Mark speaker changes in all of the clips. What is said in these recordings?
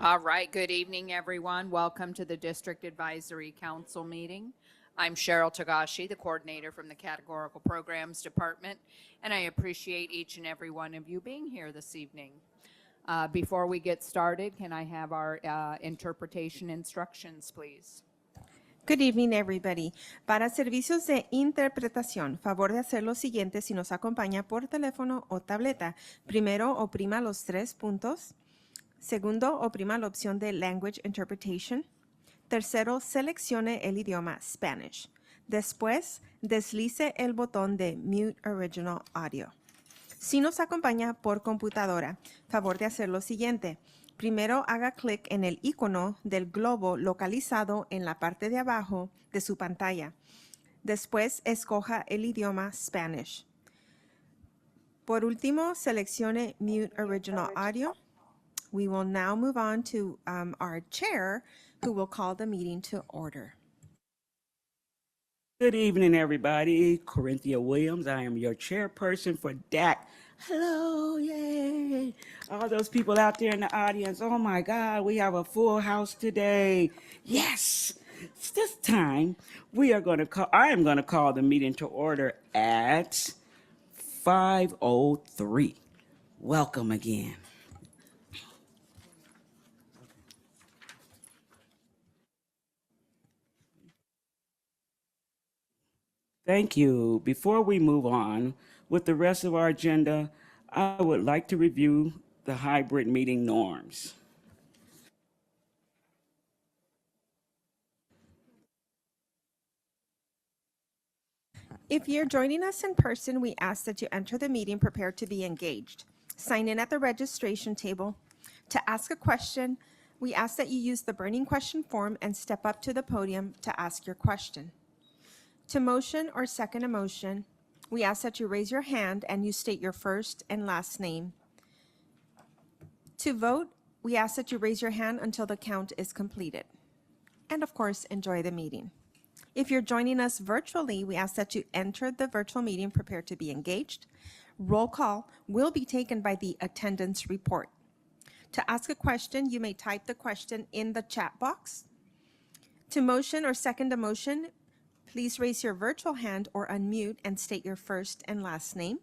Speaker 1: All right, good evening, everyone. Welcome to the District Advisory Council meeting. I'm Cheryl Tagashi, the coordinator from the Categorical Programs Department, and I appreciate each and every one of you being here this evening. Before we get started, can I have our interpretation instructions, please?
Speaker 2: Good evening, everybody. Para servicios de interpretación, favor de hacer lo siguiente si nos acompaña por teléfono o tableta. Primero, oprima los 3 puntos. Segundo, oprima la opción de Language Interpretation. Tercero, seleccione el idioma Spanish. Después, deslice el botón de Mute Original Audio. Si nos acompaña por computadora, favor de hacer lo siguiente. Primero haga clic en el icono del globo localizado en la parte de abajo de su pantalla. Después escoja el idioma Spanish. Por último, seleccione Mute Original Audio. We will now move on to our chair, who will call the meeting to order.
Speaker 3: Good evening, everybody. Corinthia Williams. I am your chairperson for DAC. Hello, yay. All those people out there in the audience. Oh my God, we have a full house today. Yes. It's this time I am going to call the meeting to order at 5:03. Welcome again. Thank you. Before we move on with the rest of our agenda, I would like to review the hybrid meeting norms.
Speaker 2: If you're joining us in person, we ask that you enter the meeting prepared to be engaged. Sign in at the registration table. To ask a question, we ask that you use the burning question form and step up to the podium to ask your question. To motion or second a motion, we ask that you raise your hand and you state your first and last name. To vote, we ask that you raise your hand until the count is completed. And of course, enjoy the meeting. If you're joining us virtually, we ask that you enter the virtual meeting prepared to be engaged. Roll call will be taken by the attendance report. To ask a question, you may type the question in the chat box. To motion or second a motion, please raise your virtual hand or unmute and state your first and last name.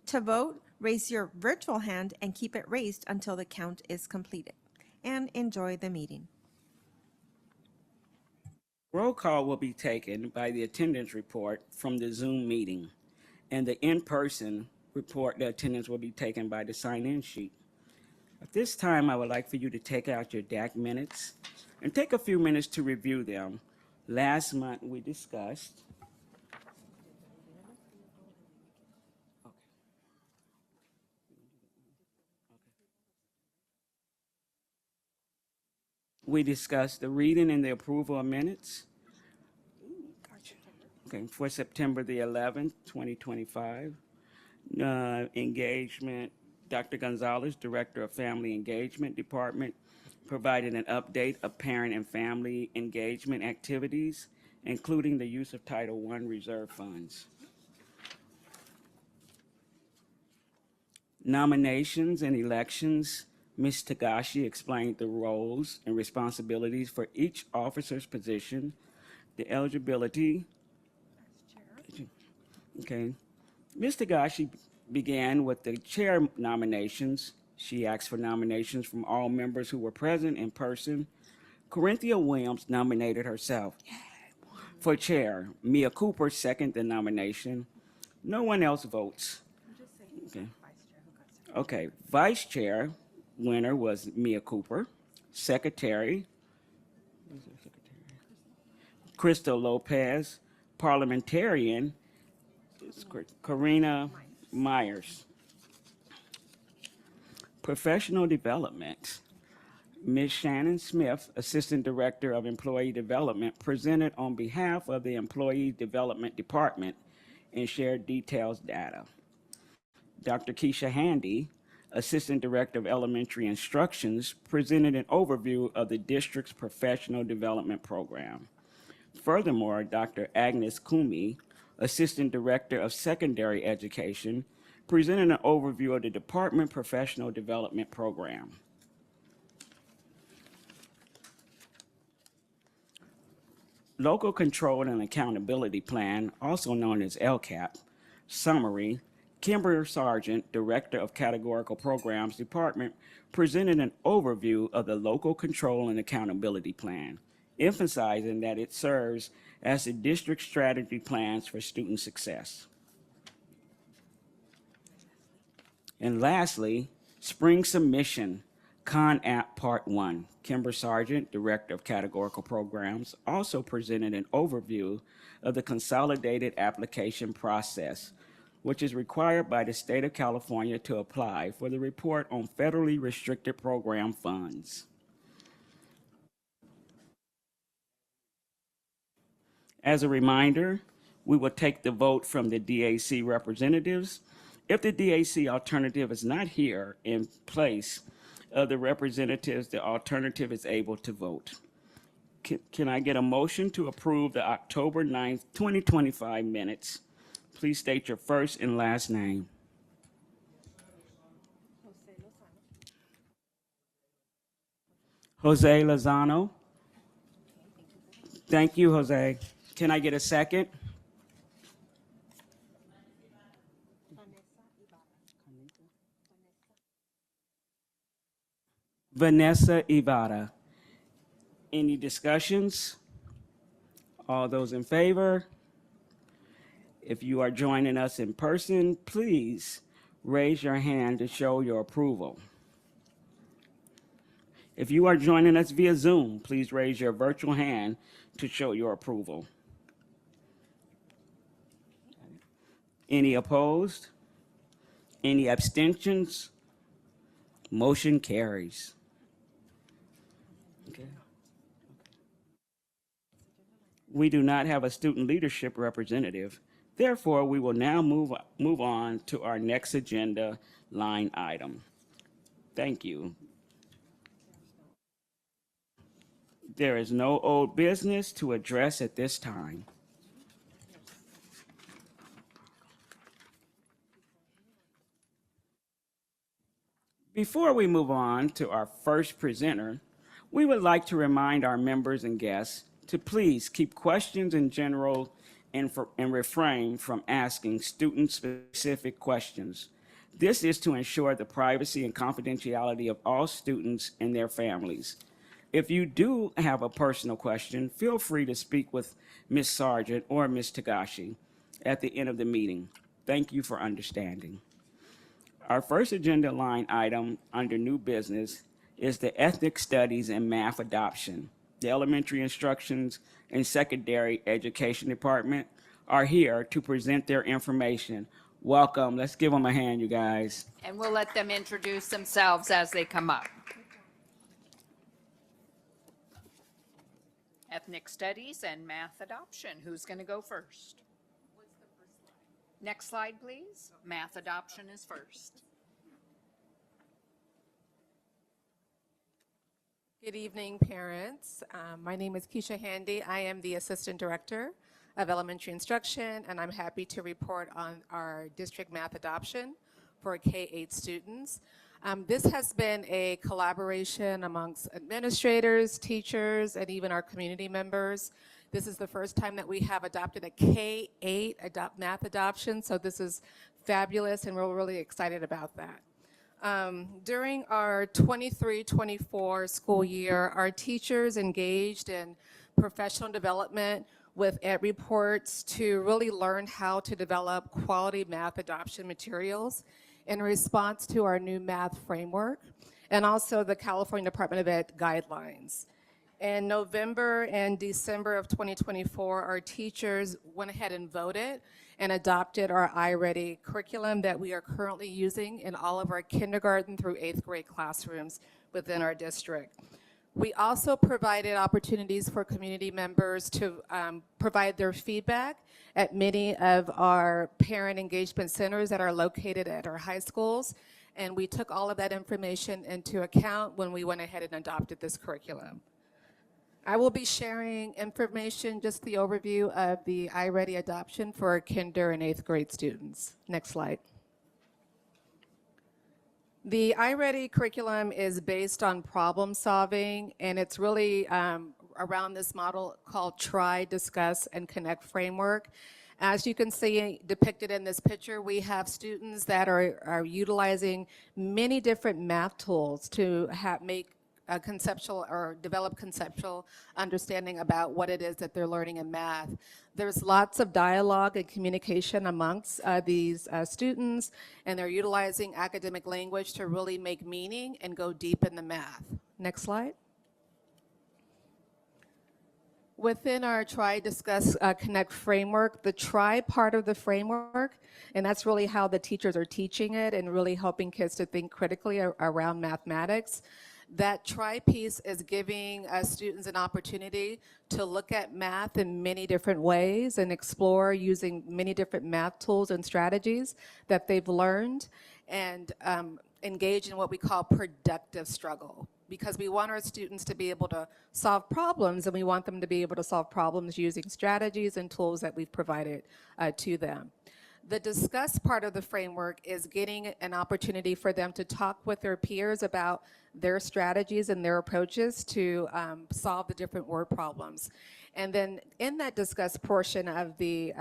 Speaker 2: To vote, raise your virtual hand and keep it raised until the count is completed. And enjoy the meeting.
Speaker 3: Roll call will be taken by the attendance report from the Zoom meeting, and the in-person report, the attendance will be taken by the sign-in sheet. At this time, I would like for you to take out your DAC minutes and take a few minutes to review them. Last month, we discussed the reading and the approval of minutes. Okay, for September the 11th, 2025. Engagement, Dr. Gonzalez, Director of Family Engagement Department, provided an update of parent and family engagement activities, including the use of Title I reserve funds. Nominations and elections, Ms. Tagashi explained the roles and responsibilities for each officer's position, the eligibility. Okay. Ms. Tagashi began with the chair nominations. She asked for nominations from all members who were present in person. Corinthia Williams nominated herself for chair. Mia Cooper seconded the nomination. No one else votes. Okay. Okay. Vice chair winner was Mia Cooper. Secretary, Crystal Lopez. Parliamentarian, Karina Myers. Professional development, Ms. Shannon Smith, Assistant Director of Employee Development, presented on behalf of the Employee Development Department and shared details data. Dr. Keisha Handy, Assistant Director of Elementary Instructions, presented an overview of the district's professional development program. Furthermore, Dr. Agnes Kumi, Assistant Director of Secondary Education, presented an overview of the Department Professional Development Program. Local Control and Accountability Plan, also known as LCAP. Summary: Kimber Sargent, Director of Categorical Programs Department, presented an overview of the Local Control and Accountability Plan, emphasizing that it serves as the district strategy plans for student success. And lastly, Spring Submission, Con App Part 1. Kimber Sargent, Director of Categorical Programs, also presented an overview of the consolidated application process, which is required by the state of California to apply for the report on federally restricted program funds. As a reminder, we will take the vote from the DAC representatives. If the DAC alternative is not here in place of the representatives, the alternative is able to vote. Can I get a motion to approve the October 9th, 2025 minutes? Please state your first and last name. Jose Lozano. Thank you, Jose. Can I get a second? Vanessa Ivada. Any discussions? All those in favor? If you are joining us in person, please raise your hand to show your approval. If you are joining us via Zoom, please raise your virtual hand to show your approval. Any opposed? Any abstentions? Motion carries. Okay. We do not have a student leadership representative. Therefore, we will now move on to our next agenda line item. Thank you. There is no old business to address at this time. Before we move on to our first presenter, we would like to remind our members and guests to please keep questions in general and refrain from asking student-specific questions. This is to ensure the privacy and confidentiality of all students and their families. If you do have a personal question, feel free to speak with Ms. Sargent or Ms. Tagashi at the end of the meeting. Thank you for understanding. Our first agenda line item under new business is the Ethnic Studies and Math Adoption. The Elementary Instructions and Secondary Education Department are here to present their information. Welcome. Let's give them a hand, you guys.
Speaker 1: And we'll let them introduce themselves as they come up. Ethnic Studies and Math Adoption. Who's going to go first? Next slide, please. Math Adoption is first.
Speaker 4: Good evening, parents. My name is Keisha Handy. I am the Assistant Director of Elementary Instruction, and I'm happy to report on our district math adoption for K-8 students. This has been a collaboration amongst administrators, teachers, and even our community members. This is the first time that we have adopted a K-8 math adoption, so this is fabulous, and we're really excited about that. During our 23-24 school year, our teachers engaged in professional development with Ed Reports to really learn how to develop quality math adoption materials in response to our new math framework and also the California Department of Ed guidelines. In November and December of 2024, our teachers went ahead and voted and adopted our iReady curriculum that we are currently using in all of our kindergarten through 8th grade classrooms within our district. We also provided opportunities for community members to provide their feedback at many of our parent engagement centers that are located at our high schools, and we took all of that information into account when we went ahead and adopted this curriculum. I will be sharing information, just the overview of the iReady adoption for our kinder and 8th grade students. Next slide. The iReady curriculum is based on problem solving, and it's really around this model called Try, Discuss, and Connect framework. As you can see depicted in this picture, we have students that are utilizing many different math tools to make a conceptual or develop conceptual understanding about what it is that they're learning in math. There's lots of dialogue and communication amongst these students, and they're utilizing academic language to really make meaning and go deep in the math. Next slide. Within our Try, Discuss, Connect framework, the Try part of the framework, and that's really how the teachers are teaching it and really helping kids to think critically around mathematics. That Try piece is giving students an opportunity to look at math in many different ways and explore using many different math tools and strategies that they've learned, and engage in what we call productive struggle. Because we want our students to be able to solve problems, and we want them to be able to solve problems using strategies and tools that we've provided to them. The discuss part of the framework is getting an opportunity for them to talk with their peers about their strategies and their approaches to solve the different word problems. And then in that discuss portion of the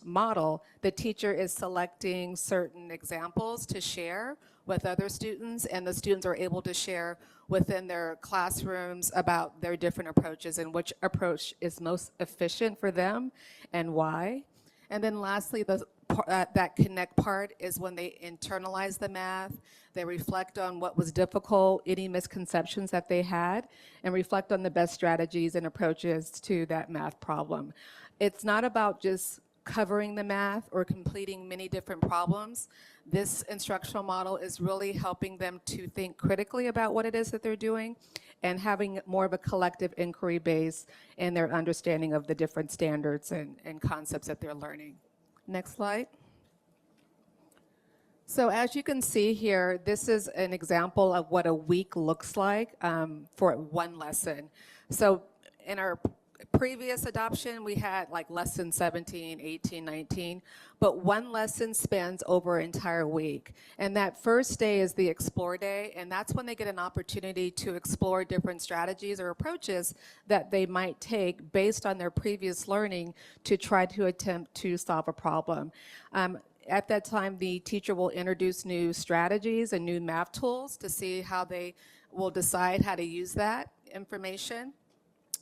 Speaker 4: model, the teacher is selecting certain examples to share with other students, and the students are able to share within their classrooms about their different approaches and which approach is most efficient for them and why. And then lastly, that connect part is when they internalize the math, they reflect on what was difficult, any misconceptions that they had, and reflect on the best strategies and approaches to that math problem. It's not about just covering the math or completing many different problems. This instructional model is really helping them to think critically about what it is that they're doing and having more of a collective inquiry base in their understanding of the different standards and concepts that they're learning. Next slide. So as you can see here, this is an example of what a week looks like for one lesson. So in our previous adoption, we had like lesson 17, 18, 19, but one lesson spans over an entire week. And that first day is the explore day, and that's when they get an opportunity to explore different strategies or approaches that they might take based on their previous learning to try to attempt to solve a problem. At that time, the teacher will introduce new strategies and new math tools to see how they will decide how to use that information.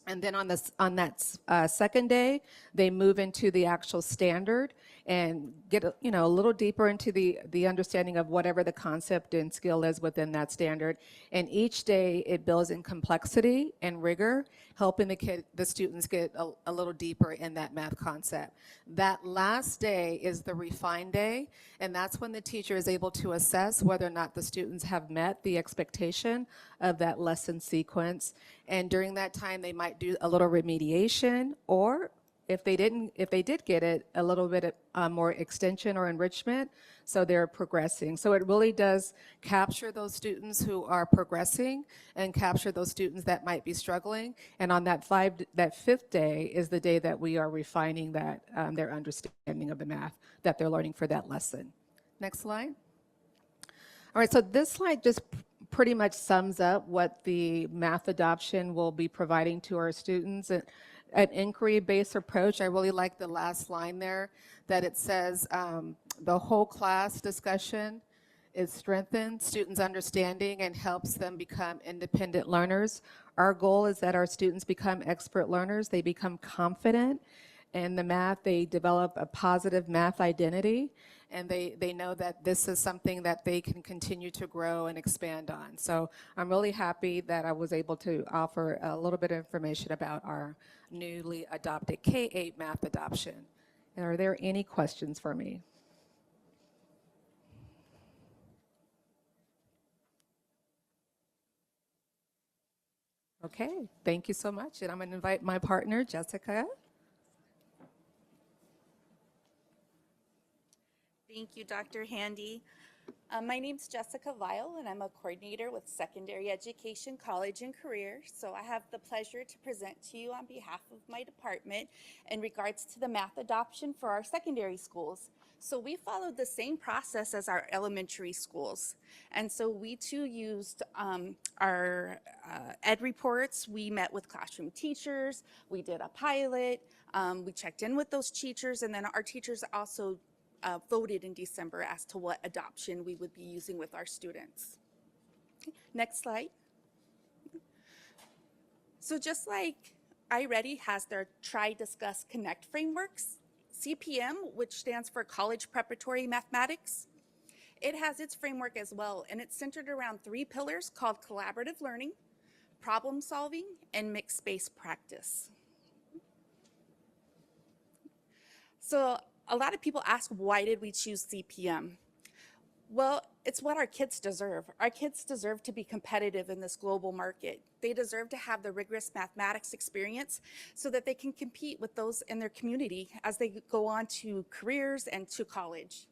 Speaker 4: And then on that second day, they move into the actual standard and get a little deeper into the understanding of whatever the concept and skill is within that standard. And each day it builds in complexity and rigor, helping the students get a little deeper in that math concept. That last day is the refine day, and that's when the teacher is able to assess whether or not the students have met the expectation of that lesson sequence. And during that time, they might do a little remediation, or if they did get it, a little bit more extension or enrichment, so they're progressing. So it really does capture those students who are progressing and capture those students that might be struggling. And on that fifth day is the day that we are refining that their understanding of the math that they're learning for that lesson. Next slide. All right, so this slide just pretty much sums up what the math adoption will be providing to our students. An inquiry-based approach. I really like the last line there, that it says the whole class discussion is strengthened students' understanding and helps them become independent learners. Our goal is that our students become expert learners. They become confident in the math. They develop a positive math identity, and they know that this is something that they can continue to grow and expand on. So I'm really happy that I was able to offer a little bit of information about our newly adopted K-8 math adoption. And are there any questions for me? Okay, thank you so much. And I'm going to invite my partner, Jessica.
Speaker 5: Thank you, Dr. Handy. My name's Jessica Vile, and I'm a coordinator with Secondary Education, College, and Career. So I have the pleasure to present to you on behalf of my department in regards to the math adoption for our secondary schools. So we followed the same process as our elementary schools. And so we too used our ed reports, we met with classroom teachers, we did a pilot, we checked in with those teachers, and then our teachers also voted in December as to what adoption we would be using with our students. Next slide. So just like iReady has their Try, Discuss, Connect frameworks, CPM, which stands for College Preparatory Mathematics, it has its framework as well, and it's centered around 3 pillars called collaborative learning, problem solving, and mixed space practice. So a lot of people ask, why did we choose CPM? Well, it's what our kids deserve. Our kids deserve to be competitive in this global market. They deserve to have the rigorous mathematics experience so that they can compete with those in their community as they go on to careers and to college.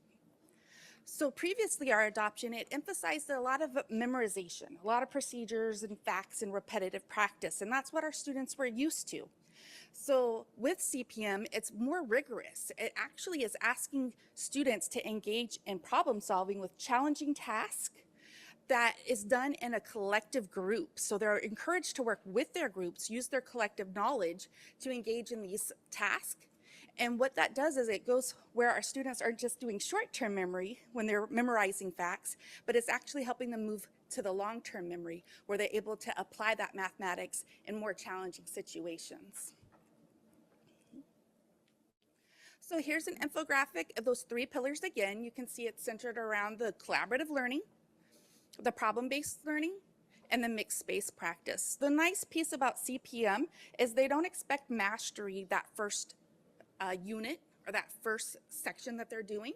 Speaker 5: So previously, our adoption, it emphasized a lot of memorization, a lot of procedures and facts and repetitive practice, and that's what our students were used to. So with CPM, it's more rigorous. It actually is asking students to engage in problem solving with challenging tasks that is done in a collective group. So they're encouraged to work with their groups, use their collective knowledge to engage in these tasks. And what that does is it goes where our students aren't just doing short-term memory when they're memorizing facts, but it's actually helping them move to the long-term memory where they're able to apply that mathematics in more challenging situations. So here's an infographic of those 3 pillars again. You can see it's centered around the collaborative learning, the problem-based learning, and the mixed space practice. The nice piece about CPM is they don't expect mastery that first unit or that first section that they're doing.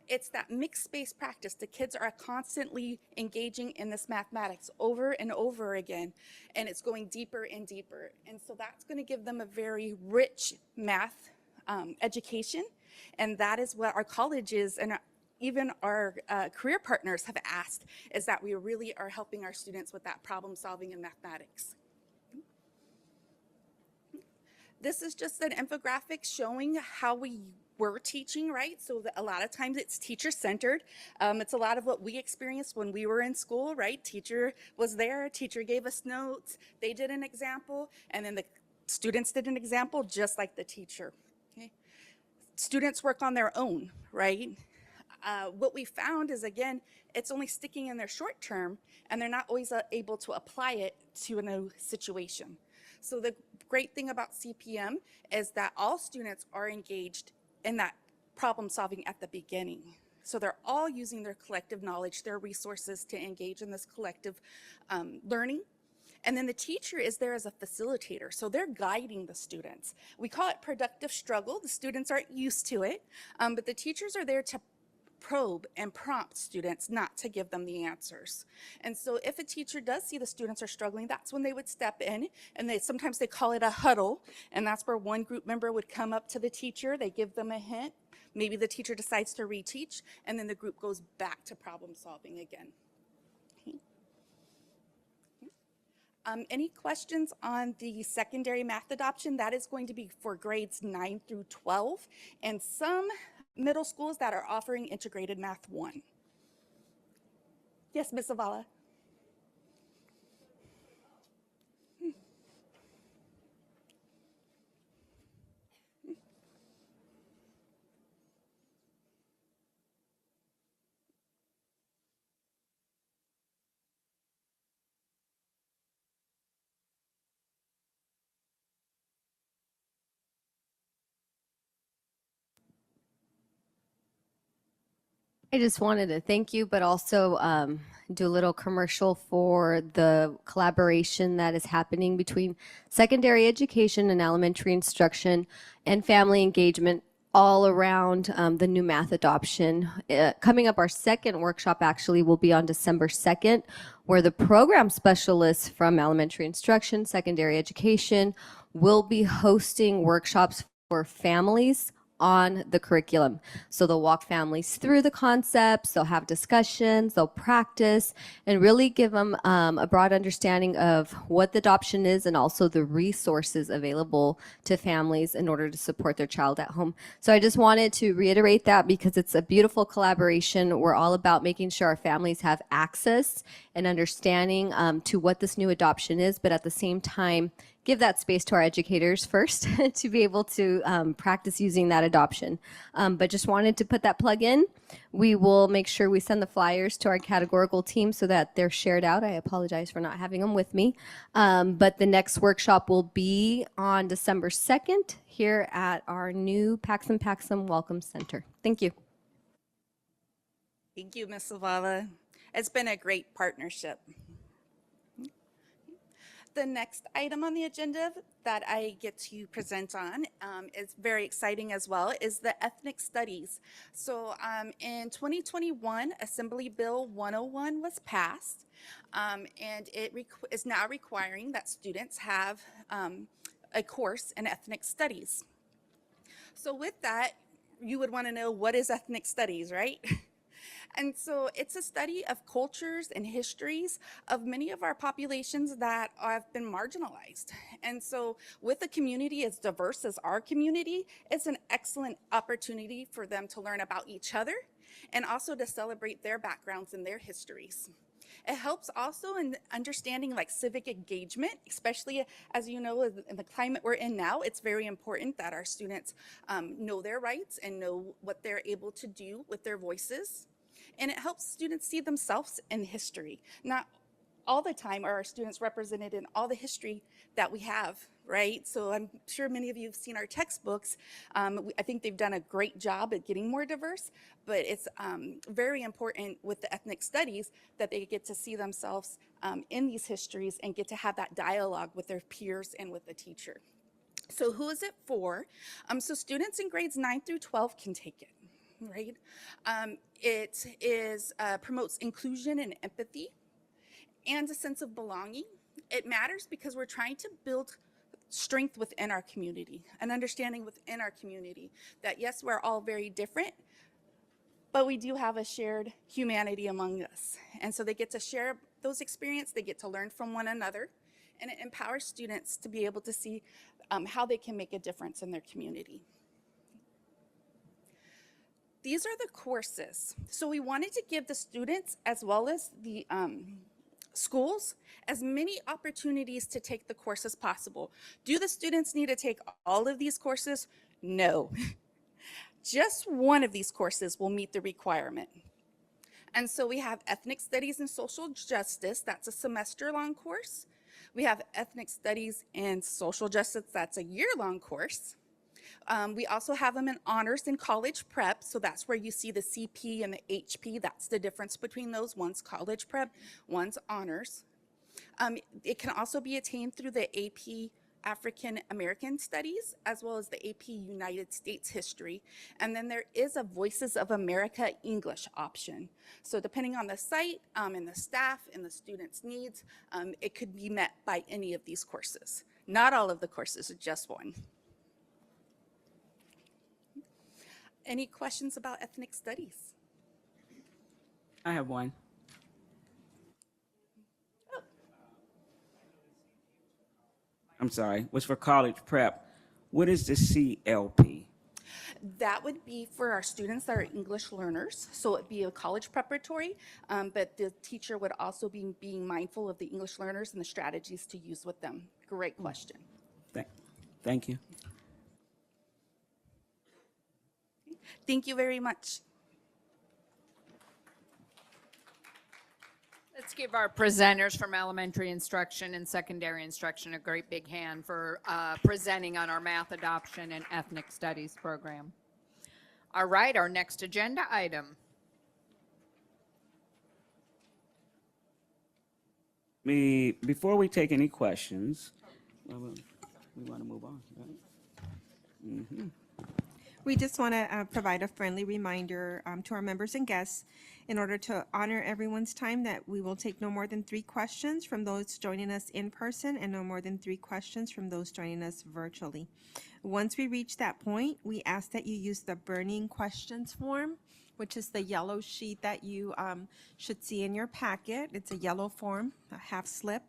Speaker 5: It's that mixed space practice. The kids are constantly engaging in this mathematics over and over again, and it's going deeper and deeper. And so that's going to give them a very rich math education, and that is what our colleges and even our career partners have asked, is that we really are helping our students with that problem solving in mathematics. This is just an infographic showing how we were teaching, right? So a lot of times it's teacher-centered. It's a lot of what we experienced when we were in school, right? Teacher was there, teacher gave us notes, they did an example, and then the students did an example just like the teacher. Okay? Students work on their own, right? What we found is, again, it's only sticking in their short term, and they're not always able to apply it to a new situation. So the great thing about CPM is that all students are engaged in that problem solving at the beginning. So they're all using their collective knowledge, their resources to engage in this collective learning. And then the teacher is there as a facilitator. So they're guiding the students. We call it productive struggle. The students aren't used to it, but the teachers are there to probe and prompt students, not to give them the answers. And so if a teacher does see the students are struggling, that's when they would step in, and sometimes they call it a huddle, and that's where one group member would come up to the teacher, they give them a hint, maybe the teacher decides to reteach, and then the group goes back to problem solving again. Any questions on the secondary math adoption? That is going to be for grades 9 through 12, and some middle schools that are offering integrated math 1. Yes, Ms. Zavala.
Speaker 6: I just wanted to thank you, but also do a little commercial for the collaboration that is happening between secondary education and elementary instruction and family engagement all around the new math adoption. Coming up, our second workshop actually will be on December 2nd, where the program specialists from elementary instruction, secondary education will be hosting workshops for families on the curriculum. So they'll walk families through the concepts, they'll have discussions, they'll practice, and really give them a broad understanding of what the adoption is and also the resources available to families in order to support their child at home. So I just wanted to reiterate that because it's a beautiful collaboration. We're all about making sure our families have access and understanding to what this new adoption is, but at the same time, give that space to our educators first to be able to practice using that adoption. But just wanted to put that plug in. We will make sure we send the flyers to our categorical team so that they're shared out. I apologize for not having them with me. But the next workshop will be on December 2nd here at our new Paxum Paxum Welcome Center. Thank you.
Speaker 5: Thank you, Ms. Zavala. It's been a great partnership. The next item on the agenda that I get to present on is very exciting as well, is the ethnic studies. So in 2021, Assembly Bill 101 was passed, and it is now requiring that students have a course in ethnic studies. So with that, you would want to know, what is ethnic studies, right? And so it's a study of cultures and histories of many of our populations that have been marginalized. And so with a community as diverse as our community, it's an excellent opportunity for them to learn about each other and also to celebrate their backgrounds and their histories. It helps also in understanding like civic engagement, especially as you know, in the climate we're in now, it's very important that our students know their rights and know what they're able to do with their voices. And it helps students see themselves in history. Not all the time are our students represented in all the history that we have, right? So I'm sure many of you have seen our textbooks. I think they've done a great job at getting more diverse, but it's very important with the ethnic studies that they get to see themselves in these histories and get to have that dialogue with their peers and with the teacher. So who is it for? So students in grades 9 through 12 can take it. Right? It is promotes inclusion and empathy and a sense of belonging. It matters because we're trying to build strength within our community, an understanding within our community that yes, we're all very different, but we do have a shared humanity among us. And so they get to share those experiences, they get to learn from one another, and it empowers students to be able to see how they can make a difference in their community. These are the courses. So we wanted to give the students as well as the schools as many opportunities to take the course as possible. Do the students need to take all of these courses? No. Just one of these courses will meet the requirement. And so we have Ethnic Studies and Social Justice, that's a semester-long course. We have Ethnic Studies and Social Justice, that's a year-long course. We also have them in honors in college prep, so that's where you see the CP and the HP. That's the difference between those. One's college prep, one's honors. It can also be attained through the AP African American Studies, as well as the AP United States History. And then there is a Voices of America English option. So depending on the site and the staff and the student's needs, it could be met by any of these courses. Not all of the courses, just one. Any questions about ethnic studies?
Speaker 3: I have one. I'm sorry, was for college prep. What is the CLP?
Speaker 5: That would be for our students that are English learners. So it'd be a college preparatory, but the teacher would also be being mindful of the English learners and the strategies to use with them. Great question.
Speaker 3: Thank you.
Speaker 5: Thank you very much.
Speaker 1: Let's give our presenters from elementary instruction and secondary instruction a great big hand for presenting on our math adoption and ethnic studies program. All right, our next agenda item.
Speaker 3: Before we take any questions, we want to move on, right?
Speaker 2: We just want to provide a friendly reminder to our members and guests in order to honor everyone's time that we will take no more than 3 questions from those joining us in person and no more than 3 questions from those joining us virtually. Once we reach that point, we ask that you use the burning questions form, which is the yellow sheet that you should see in your packet. It's a yellow form, a half slip.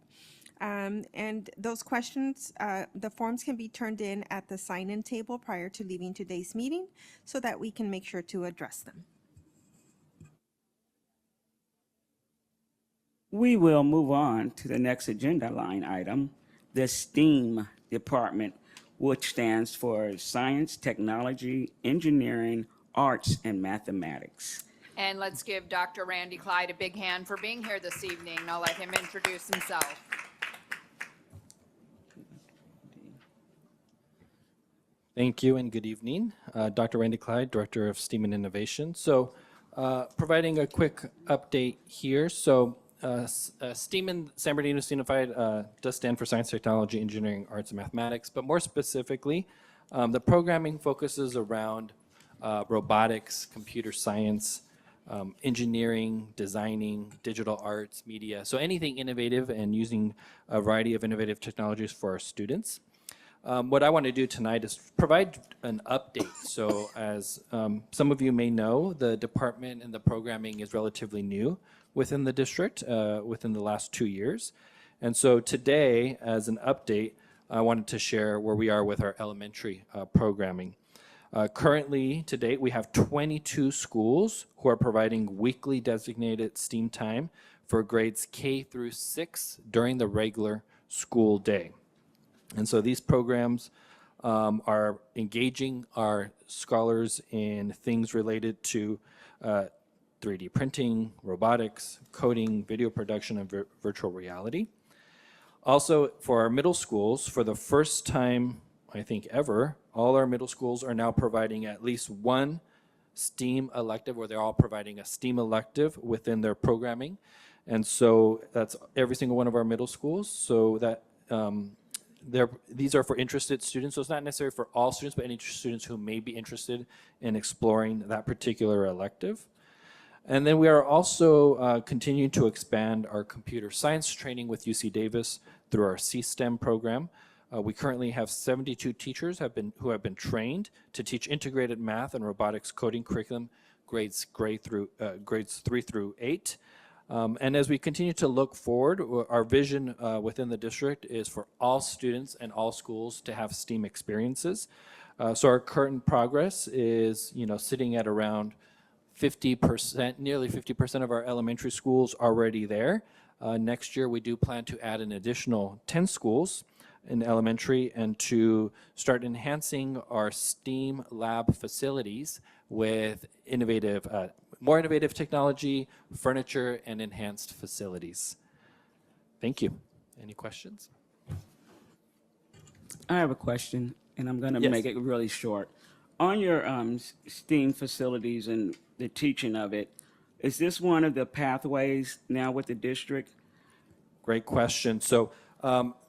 Speaker 2: And those questions, the forms can be turned in at the sign-in table prior to leaving today's meeting so that we can make sure to address them.
Speaker 3: We will move on to the next agenda line item, the STEAM department, which stands for Science, Technology, Engineering, Arts, and Mathematics.
Speaker 1: And let's give Dr. Randy Clyde a big hand for being here this evening. I'll let him introduce himself.
Speaker 7: Thank you and good evening. Dr. Randy Clyde, Director of STEAM and Innovation. So providing a quick update here. So STEAM in San Bernardino Unified does stand for Science, Technology, Engineering, Arts, and Mathematics. But more specifically, the programming focuses around robotics, computer science, engineering, designing, digital arts, media. So anything innovative and using a variety of innovative technologies for our students. What I want to do tonight is provide an update. So as some of you may know, the department and the programming is relatively new within the district within the last 2 years. And so today, as an update, I wanted to share where we are with our elementary programming. Currently, to date, we have 22 schools who are providing weekly designated STEAM time for grades K through 6 during the regular school day. And so these programs are engaging our scholars in things related to 3D printing, robotics, coding, video production, and virtual reality. Also, for our middle schools, for the first time, I think ever, all our middle schools are now providing at least one STEAM elective, or they're all providing a STEAM elective within their programming. And so that's every single one of our middle schools. So that these are for interested students, so it's not necessarily for all students, but any students who may be interested in exploring that particular elective. And then we are also continuing to expand our computer science training with UC Davis through our C-STEM program. We currently have 72 teachers who have been trained to teach integrated math and robotics coding curriculum grades 3 through 8. And as we continue to look forward, our vision within the district is for all students and all schools to have STEAM experiences. So our current progress is, sitting at around 50%, nearly 50% of our elementary schools already there. Next year, we do plan to add an additional 10 schools in elementary and to start enhancing our STEAM lab facilities with more innovative technology, furniture, and enhanced facilities. Thank you. Any questions?
Speaker 3: I have a question, and I'm going to
Speaker 7: Yes.
Speaker 3: make it really short. On your STEAM facilities and the teaching of it, is this one of the pathways now with the district?
Speaker 7: Great question. So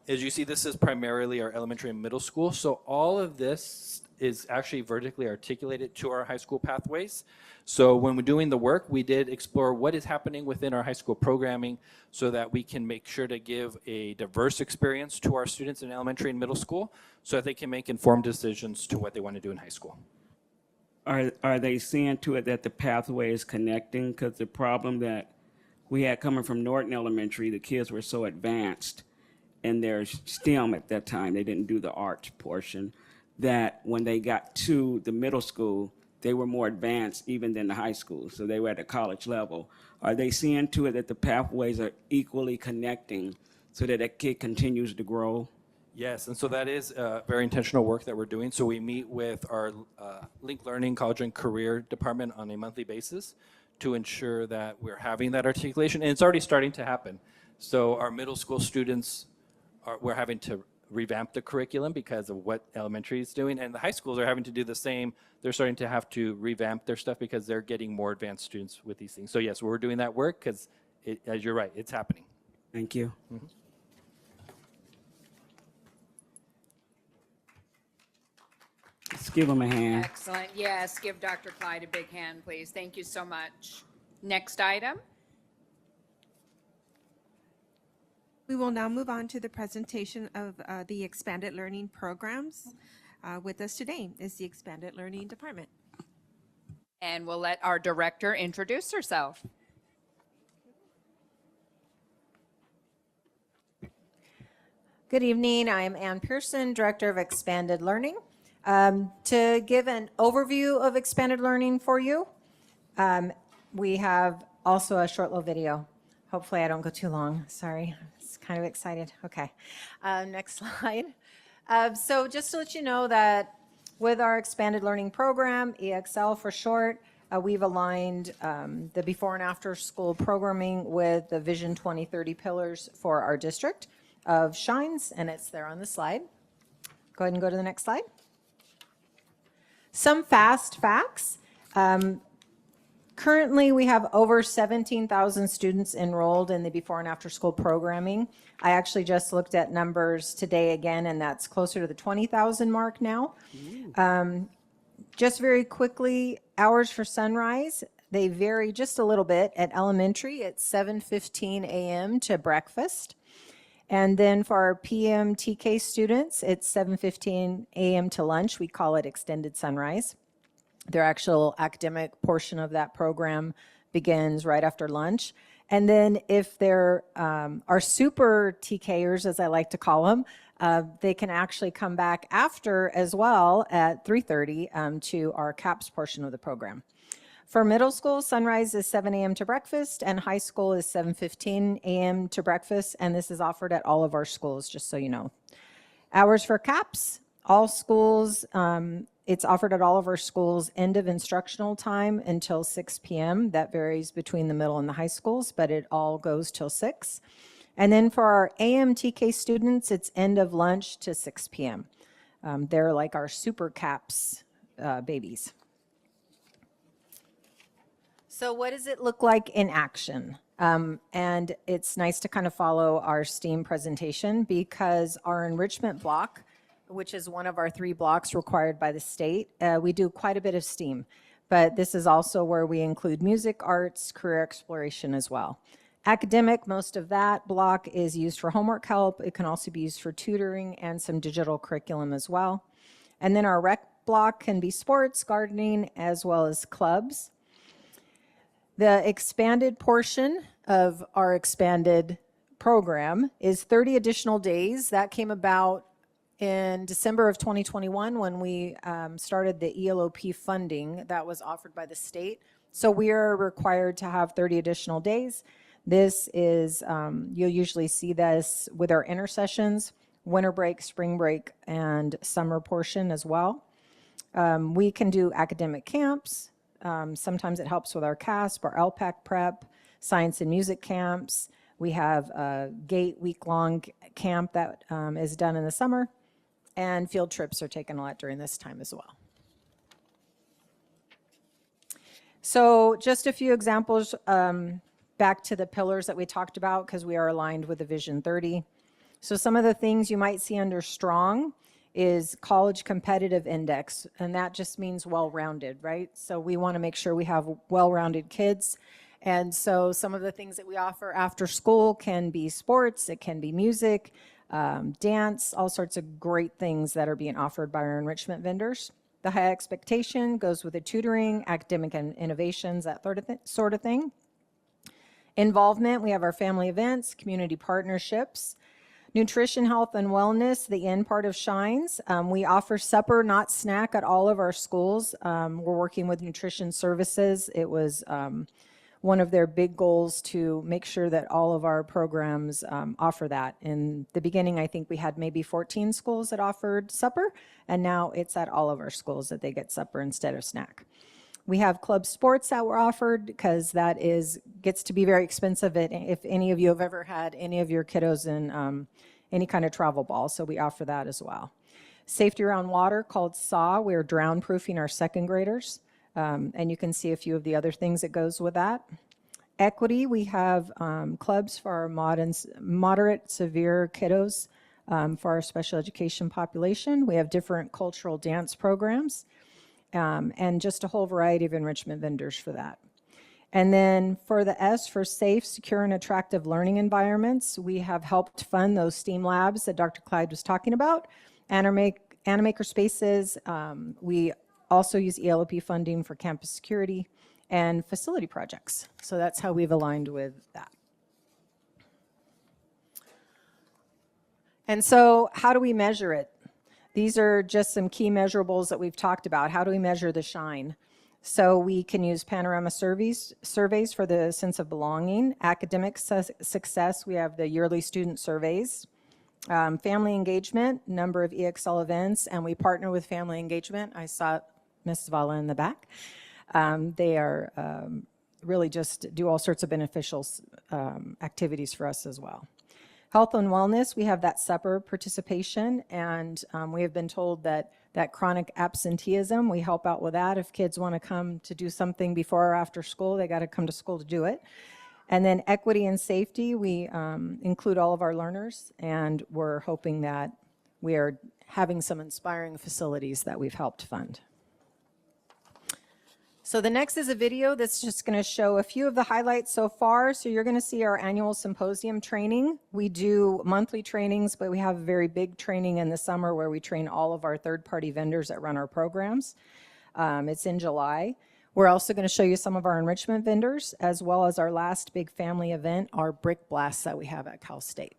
Speaker 7: as you see, this is primarily our elementary and middle school. So all of this is actually vertically articulated to our high school pathways. So when we're doing the work, we did explore what is happening within our high school programming so that we can make sure to give a diverse experience to our students in elementary and middle school so that they can make informed decisions to what they want to do in high school.
Speaker 3: Are they seeing to it that the pathway is connecting? Because the problem that we had coming from Norton Elementary, the kids were so advanced in their STEM at that time, they didn't do the art portion, that when they got to the middle school, they were more advanced even than the high school, so they were at the college level. Are they seeing to it that the pathways are equally connecting so that a kid continues to grow?
Speaker 7: Yes, and so that is very intentional work that we're doing. So we meet with our Link Learning College and Career Department on a monthly basis to ensure that we're having that articulation, and it's already starting to happen. So our middle school students, we're having to revamp the curriculum because of what elementary is doing, and the high schools are having to do the same. They're starting to have to revamp their stuff because they're getting more advanced students with these things. So yes, we're doing that work because, as you're right, it's happening.
Speaker 3: Thank you.
Speaker 7: Mm-hmm.
Speaker 3: give him a hand.
Speaker 1: Excellent. Yes, give Dr. Clyde a big hand, please. Thank you so much. Next item.
Speaker 2: We will now move on to the presentation of the expanded learning programs. With us today is the expanded learning department.
Speaker 1: And we'll let our director introduce herself.
Speaker 8: Good evening. I am Ann Pearson, Director of Expanded Learning. To give an overview of expanded learning for you, we have also a short little video. Hopefully I don't go too long. Sorry, it's kind of excited. Okay, next slide. So just to let you know that with our expanded learning program, EXL for short, we've aligned the before and after school programming with the Vision 2030 pillars for our district of Shines, and it's there on the slide. Go ahead and go to the next slide. Some fast facts. Currently, we have over 17,000 students enrolled in the before and after school programming. I actually just looked at numbers today again, and that's closer to the 20,000 mark now. Just very quickly, hours for sunrise, they vary just a little bit. At elementary, it's 7:15 a.m. to breakfast. And then for our PM TK students, it's 7:15 a.m. to lunch. We call it extended sunrise. Their actual academic portion of that program begins right after lunch. And then if there are super TKers, as I like to call them, they can actually come back after as well at 3:30 to our CAPS portion of the program. For middle school, sunrise is 7 a.m. to breakfast, and high school is 7:15 a.m. to breakfast, and this is offered at all of our schools, just so you know. Hours for CAPS, all schools, it's offered at all of our schools, end of instructional time until 6 p.m. That varies between the middle and the high schools, but it all goes till 6. And then for our AM TK students, it's end of lunch to 6 p.m. They're like our super CAPS babies. So what does it look like in action? And it's nice to kind of follow our STEAM presentation because our enrichment block, which is one of our 3 blocks required by the state, we do quite a bit of STEAM, but this is also where we include music, arts, career exploration as well. Academic, most of that block is used for homework help. It can also be used for tutoring and some digital curriculum as well. And then our rec block can be sports, gardening, as well as clubs. The expanded portion of our expanded program is 30 additional days. That came about in December of 2021 when we started the ELOP funding that was offered by the state. So we are required to have 30 additional days. This is, you'll usually see this with our intersessions, winter break, spring break, and summer portion as well. We can do academic camps. Sometimes it helps with our CASP, our LPAC prep, science and music camps. We have a GATE week-long camp that is done in the summer, and field trips are taken a lot during this time as well. So just a few examples back to the pillars that we talked about because we are aligned with the Vision 30. So some of the things you might see under strong is college competitive index, and that just means well-rounded, right? So we want to make sure we have well-rounded kids. And so some of the things that we offer after school can be sports, it can be music, dance, all sorts of great things that are being offered by our enrichment vendors. The high expectation goes with the tutoring, academic and innovations, that sort of thing. Involvement, we have our family events, community partnerships. Nutrition, health, and wellness, the N part of Shines. We offer supper, not snack, at all of our schools. We're working with Nutrition Services. It was one of their big goals to make sure that all of our programs offer that. In the beginning, I think we had maybe 14 schools that offered supper, and now it's at all of our schools that they get supper instead of snack. We have club sports that were offered because that gets to be very expensive if any of you have ever had any of your kiddos in any kind of travel ball, so we offer that as well. Safety around water called SAW, we're drown proofing our second graders, and you can see a few of the other things that goes with that. Equity, we have clubs for our moderate, severe kiddos for our special education population. We have different cultural dance programs and just a whole variety of enrichment vendors for that. And then for the S, for safe, secure, and attractive learning environments, we have helped fund those STEAM labs that Dr. Clyde was talking about, Animaker spaces. We also use ELOP funding for campus security and facility projects. So that's how we've aligned with that. And so how do we measure it? These are just some key measurables that we've talked about. How do we measure the shine? So we can use panorama surveys for the sense of belonging. Academic success, we have the yearly student surveys. Family engagement, number of EXL events, and we partner with Family Engagement. I saw Ms. Zavala in the back. They are really just do all sorts of beneficial activities for us as well. Health and wellness, we have that supper participation, and we have been told that chronic absenteeism, we help out with that. If kids want to come to do something before or after school, they got to come to school to do it. And then equity and safety, we include all of our learners, and we're hoping that we are having some inspiring facilities that we've helped fund. So the next is a video that's just going to show a few of the highlights so far. So you're going to see our annual symposium training. We do monthly trainings, but we have a very big training in the summer where we train all of our third-party vendors that run our programs. It's in July. We're also going to show you some of our enrichment vendors, as well as our last big family event, our Brick Blast that we have at Cal State.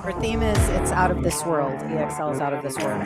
Speaker 8: Our theme is it's out of this world. EXL is out of this world.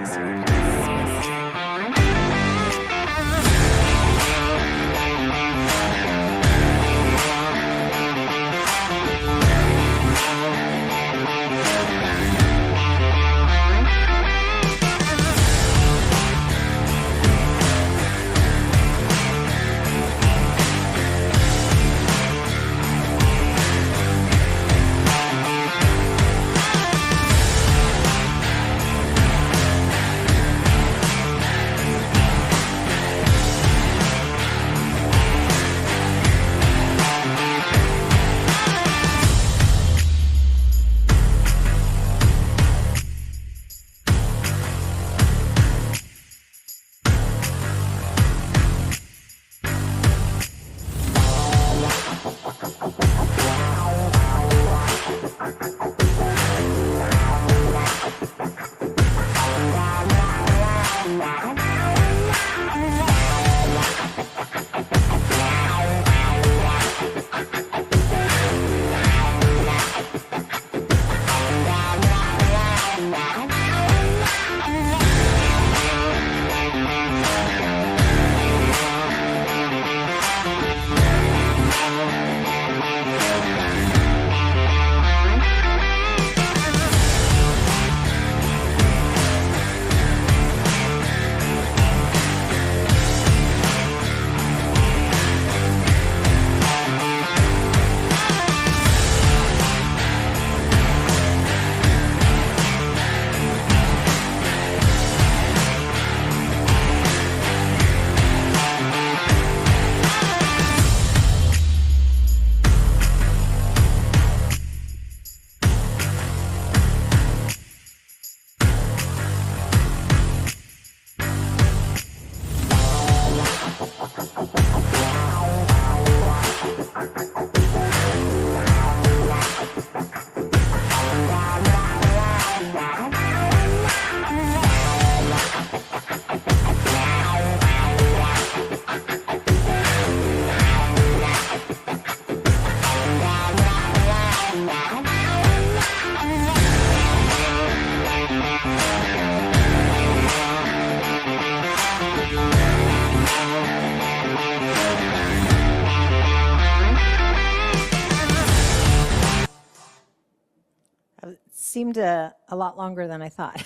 Speaker 8: Seemed a lot longer than I thought.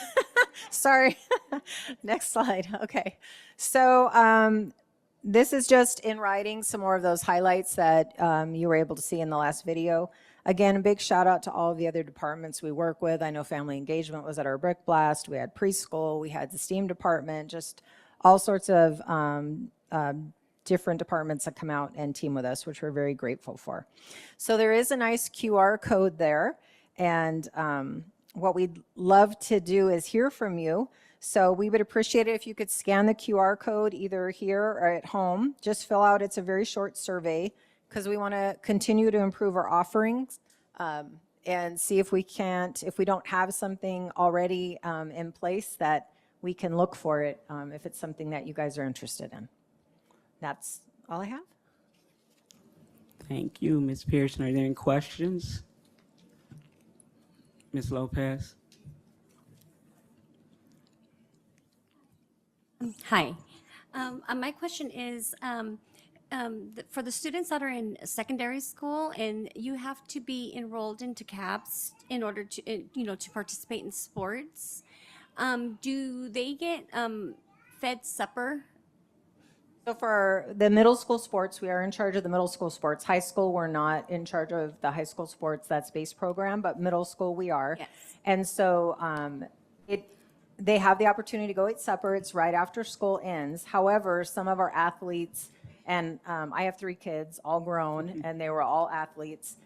Speaker 8: Sorry. Next slide. Okay. So this is just in writing some more of those highlights that you were able to see in the last video. Again, a big shout out to all of the other departments we work with. I know Family Engagement was at our Brick Blast. We had preschool. We had the STEAM department. Just all sorts of different departments that come out and team with us, which we're very grateful for. So there is a nice QR code there. And what we'd love to do is hear from you. So we would appreciate it if you could scan the QR code either here or at home. Just fill out, it's a very short survey because we want to continue to improve our offerings and see if we don't have something already in place, that we can look for it if it's something that you guys are interested in. That's all I have.
Speaker 3: Thank you, Ms. Pearson. Are there any questions? Ms. Lopez?
Speaker 9: Hi. My question is, for the students that are in secondary school and you have to be enrolled into CAPS in order to, to participate in sports, do they get fed supper?
Speaker 8: So for the middle school sports, we are in charge of the middle school sports. High school, we're not in charge of the high school sports, that's base program, but middle school we are.
Speaker 9: Yes.
Speaker 8: And so they have the opportunity to go eat supper. It's right after school ends. However, some of our athletes, and I have 3 kids, all grown, and they were all athletes.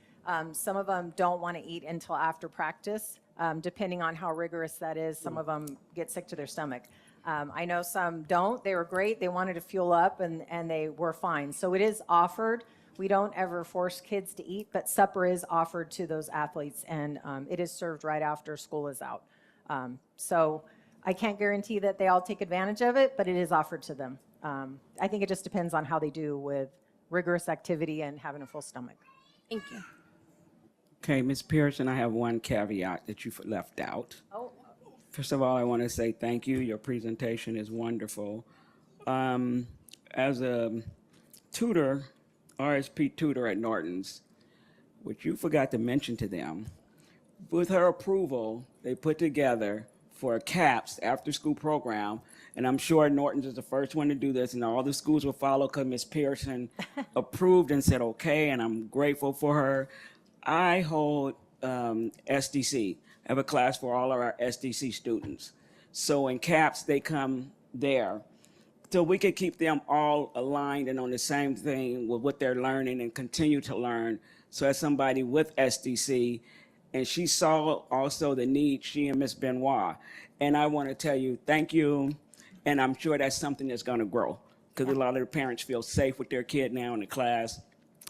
Speaker 8: Some of them don't want to eat until after practice, depending on how rigorous that is. Some of them get sick to their stomach. I know some don't. They were great. They wanted to fuel up, and they were fine. So it is offered. We don't ever force kids to eat, but supper is offered to those athletes, and it is served right after school is out. So I can't guarantee that they all take advantage of it, but it is offered to them. I think it just depends on how they do with rigorous activity and having a full stomach.
Speaker 9: Thank you.
Speaker 3: Okay, Ms. Pearson, I have one caveat that you left out.
Speaker 8: Oh.
Speaker 3: First of all, I want to say thank you. Your presentation is wonderful. As a tutor, RSP tutor at Norton's, which you forgot to mention to them, with her approval, they put together for a CAPS after-school program, and I'm sure Norton's is the first one to do this, and all the schools will follow because Ms. Pearson approved and said okay, and I'm grateful for her. I hold SDC. I have a class for all of our SDC students. So in CAPS, they come there. So we can keep them all aligned and on the same thing with what they're learning and continue to learn. So as somebody with SDC, and she saw also the need, she and Ms. Benoit. And I want to tell you, thank you. And I'm sure that's something that's going to grow because a lot of the parents feel safe with their kid now in the class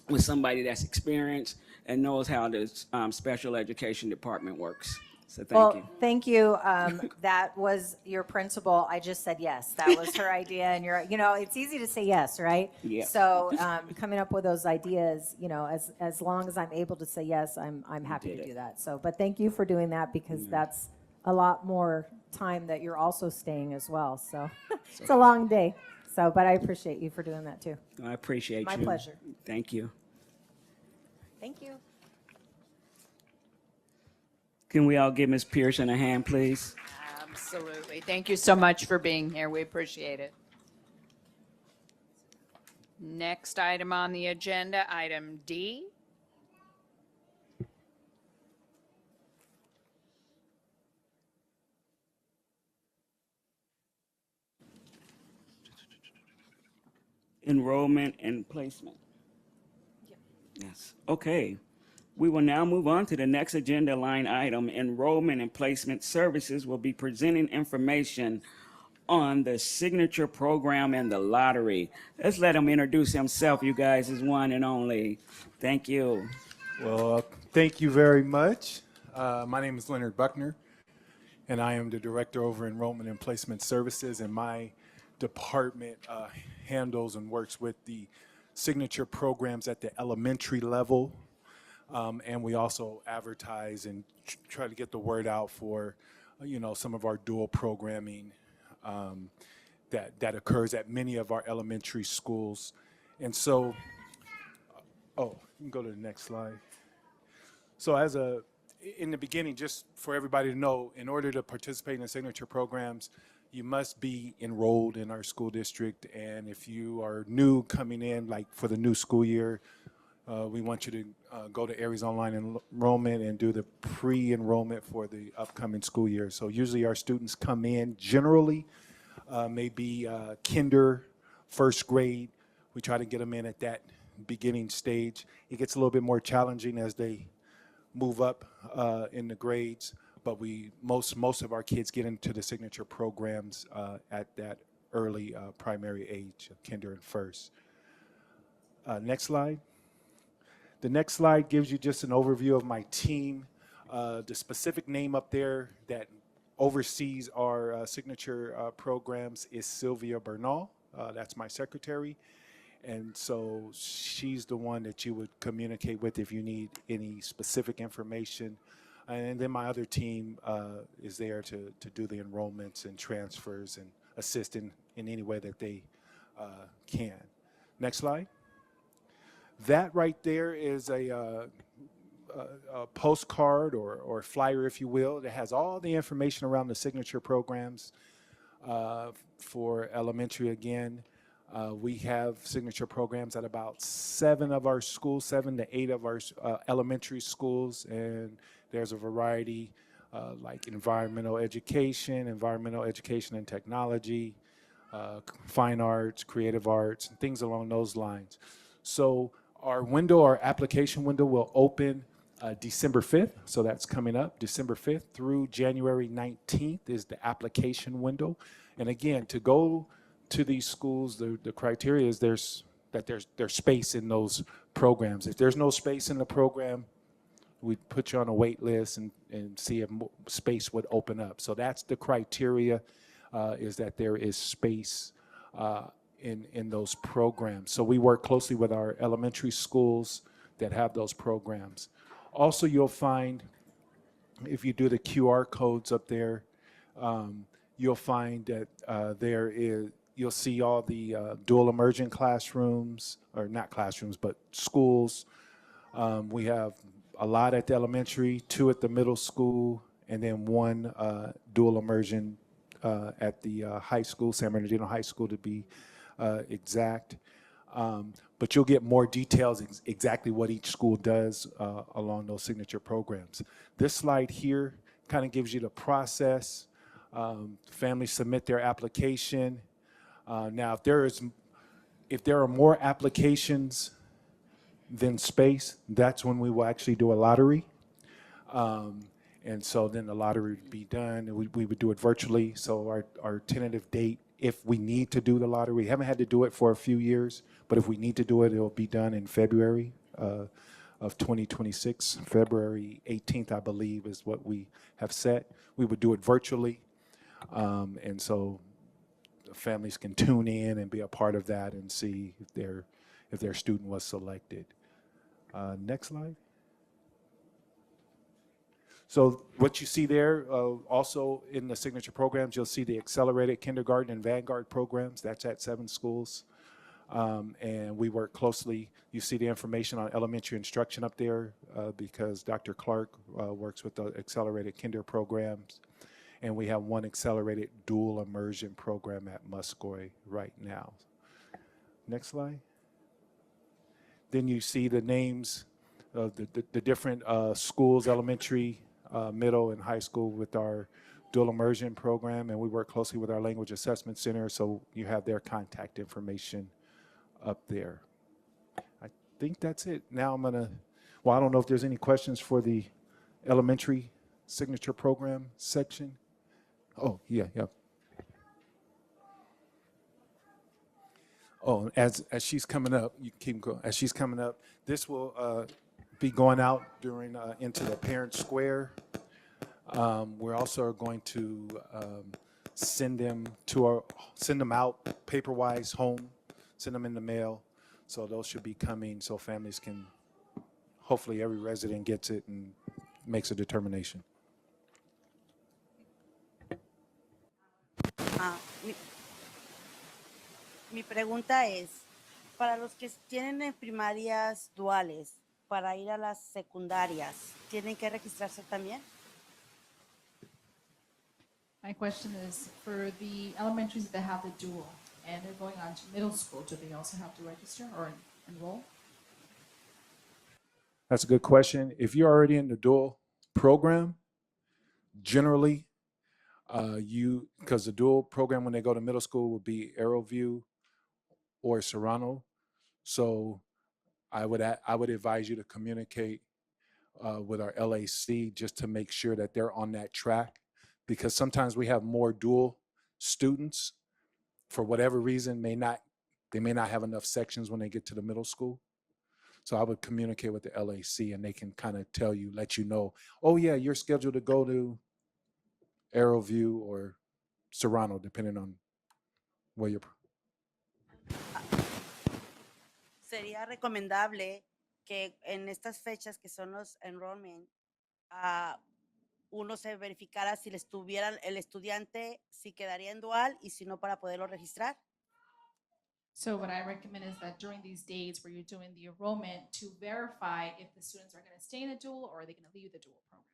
Speaker 3: with somebody that's experienced and knows how the special education department works. So thank you.
Speaker 8: Thank you. That was your principal. I just said yes. That was her idea. And it's easy to say yes, right?
Speaker 3: Yeah.
Speaker 8: So coming up with those ideas, as long as I'm able to say yes, I'm happy to do that. So, but thank you for doing that because that's a lot more time that you're also staying as well. So it's a long day. So, but I appreciate you for doing that too.
Speaker 3: I appreciate
Speaker 8: My
Speaker 3: you.
Speaker 8: pleasure.
Speaker 3: Thank you.
Speaker 8: Thank you.
Speaker 3: Can we all give Ms. Pearson a hand, please?
Speaker 1: Absolutely. Thank you so much for being here. We appreciate it. Next item on the agenda, item D.
Speaker 3: Enrollment and placement. Yes. Okay. We will now move on to the next agenda line item. Enrollment and Placement Services will be presenting information on the signature program and the lottery. Let's let him introduce himself, you guys, as one and only. Thank you.
Speaker 10: Well, thank you very much. My name is Leonard Buckner, and I am the Director over Enrollment and Placement Services, and my department handles and works with the signature programs at the elementary level. And we also advertise and try to get the word out for, some of our dual programming that occurs at many of our elementary schools. And so, you can go to the next slide. So in the beginning, just for everybody to know, in order to participate in signature programs, you must be enrolled in our school district. And if you are new coming in, like for the new school year, we want you to go to Aries Online Enrollment and do the pre-enrollment for the upcoming school year. So usually our students come in generally maybe kinder, first grade. We try to get them in at that beginning stage. It gets a little bit more challenging as they move up in the grades, but most of our kids get into the signature programs at that early primary age of kinder and first. Next slide. The next slide gives you just an overview of my team. The specific name up there that oversees our signature programs is Sylvia Bernal. That's my secretary. And so she's the one that you would communicate with if you need any specific information. And then my other team is there to do the enrollments and transfers and assist in any way that they can. Next slide. That right there is a postcard or flyer, if you will, that has all the information around the signature programs for elementary again. We have signature programs at about 7 to 8 of our elementary schools, and there's a variety like environmental education and technology, fine arts, creative arts, and things along those lines. So our application window will open December 5th, so that's coming up. December 5th through January 19th is the application window. And again, to go to these schools, the criteria is there's space in those programs. If there's no space in the program, we put you on a wait list and see if space would open up. So that's the criteria, is that there is space in those programs. So we work closely with our elementary schools that have those programs. Also, you'll find, if you do the QR codes up there, you'll find that you'll see all the dual immersion classrooms, or not classrooms, but schools. We have a lot at the elementary, 2 at the middle school, and then 1 dual immersion at the high school, San Bernardino High School to be exact. But you'll get more details exactly what each school does along those signature programs. This slide here kind of gives you the process. Families submit their application. Now, if there are more applications than space, that's when we will actually do a lottery. And so then the lottery would be done, and we would do it virtually. So our tentative date, if we need to do the lottery, we haven't had to do it for a few years, but if we need to do it, it'll be done in February of 2026. February 18th, I believe, is what we have set. We would do it virtually. And so families can tune in and be a part of that and see if their student was selected. Next slide. So what you see there, also in the signature programs, you'll see the accelerated kindergarten and Vanguard programs. That's at 7 schools. And we work closely. You see the information on elementary instruction up there because Dr. Clark works with the accelerated kinder programs. And we have 1 accelerated dual immersion program at Muscoy right now. Next slide. Then you see the names of the different schools, elementary, middle, and high school with our dual immersion program, and we work closely with our language assessment center, so you have their contact information up there. I think that's it. Now I don't know if there's any questions for the elementary signature program section. Oh, yeah. Oh, as she's coming up, you keep going. As she's coming up, this will be going out into the parent square. We're also going to send them out paper-wise home, send them in the mail. So those should be coming so families can, hopefully every resident gets it and makes a determination.
Speaker 11: Mi pregunta es, para los que tienen primarias duales, para ir a las secundarias, ¿tienen que registrarse también?
Speaker 12: My question is, for the elementaries that have the dual and they're going on to middle school, do they also have to register or enroll?
Speaker 10: That's a good question. If you're already in the dual program, generally, Because the dual program when they go to middle school will be Arrowview or Serrano. So I would advise you to communicate with our LAC just to make sure that they're on that track, because sometimes we have more dual students for whatever reason they may not have enough sections when they get to the middle school. So I would communicate with the LAC and they can kind of let you know, oh yeah, you're scheduled to go to Arrowview or Serrano, depending on where you're.
Speaker 11: Sería recomendable que en estas fechas que son los enrollment, uno se verificara si el estudiante si quedaría en dual y si no, para poderlo registrar.
Speaker 12: So what I recommend is that during these days where you're doing the enrollment, to verify if the students are going to stay in the dual or are they going to leave the dual program.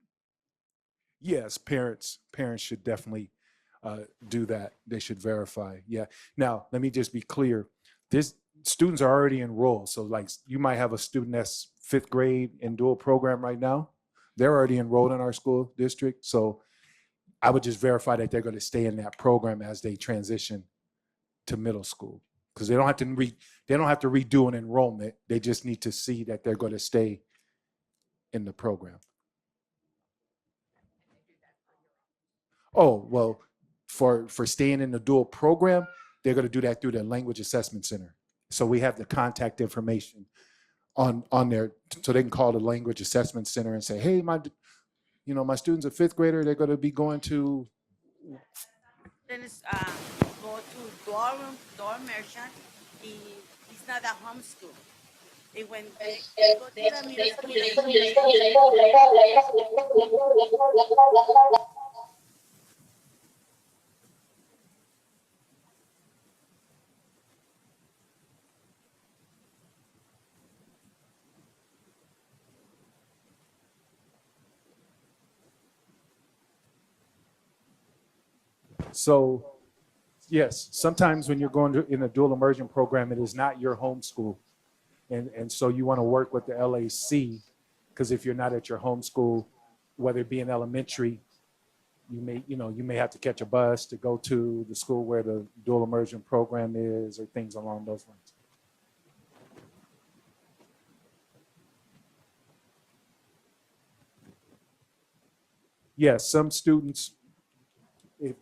Speaker 10: Yes, parents should definitely do that. They should verify. Yeah. Now, let me just be clear. This students are already enrolled. So like you might have a student that's 5th grade in dual program right now. They're already enrolled in our school district. So I would just verify that they're going to stay in that program as they transition to middle school, because they don't have to redo an enrollment. They just need to see that they're going to stay in the program. Oh, well, for staying in the dual program, they're going to do that through the Language Assessment Center. So we have the contact information on there, so they can call the Language Assessment Center and say, hey, my student's a 5th grader. They're going to be going to.
Speaker 11: Then go to dorm immersion. It's not a homeschool. And when they go to the middle school,
Speaker 10: So, yes, sometimes when you're going in a dual immersion program, it is not your home school. And so you want to work with the LAC, because if you're not at your home school, whether it be in elementary, you may have to catch a bus to go to the school where the dual immersion program is, or things along those lines. Yes, some students,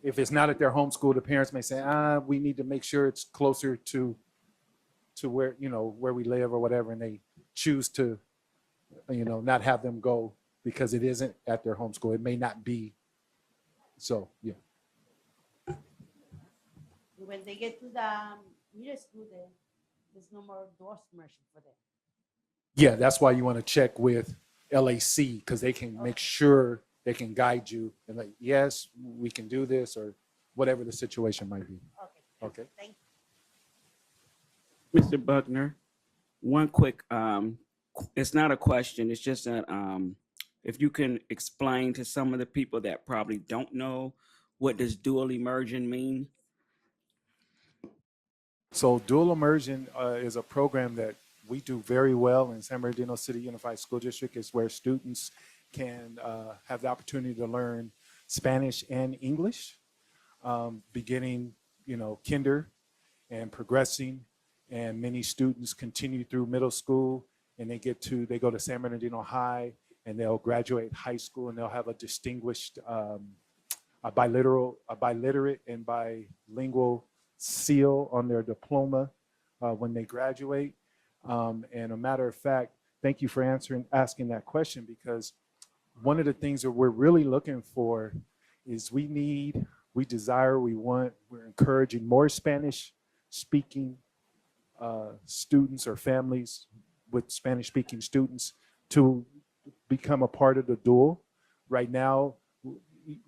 Speaker 10: if it's not at their home school, the parents may say, we need to make sure it's closer to where, where we live or whatever, and they choose to, not have them go because it isn't at their home school. It may not be. So, yeah.
Speaker 11: when they get to the middle school, there's no more dual immersion for them.
Speaker 10: Yeah, that's why you want to check with LAC, because they can make sure they can guide you and like, yes, we can do this, or whatever the situation might be. Okay.
Speaker 11: Thank
Speaker 3: you. Mr. Buckner, one quick, it's not a question, it's just that if you can explain to some of the people that probably don't know, what does dual immersion mean?
Speaker 10: So dual immersion is a program that we do very well in San Bernardino City Unified School District. It's where students can have the opportunity to learn Spanish and English, beginning, kinder and progressing. And many students continue through middle school, and they go to San Bernardino High, and they'll graduate high school, and they'll have a distinguished, a biliterate and bilingual seal on their diploma when they graduate. And a matter of fact, thank you for asking that question, because one of the things that we're really looking for is we're encouraging more Spanish speaking students or families with Spanish speaking students to become a part of the dual. Right now,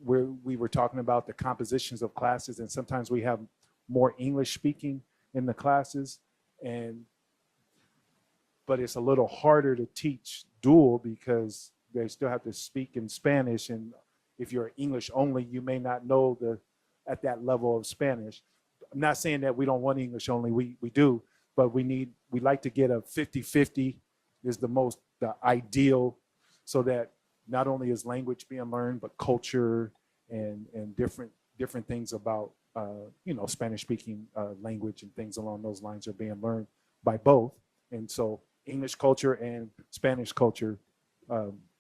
Speaker 10: we were talking about the compositions of classes, and sometimes we have more English speaking in the classes, but it's a little harder to teach dual because they still have to speak in Spanish, and if you're English only, you may not know at that level of Spanish. I'm not saying that we don't want English only, we do, but we like to get a 50-50 is the ideal, so that not only is language being learned, but culture and different things about Spanish speaking language and things along those lines are being learned by both. And so English culture and Spanish culture.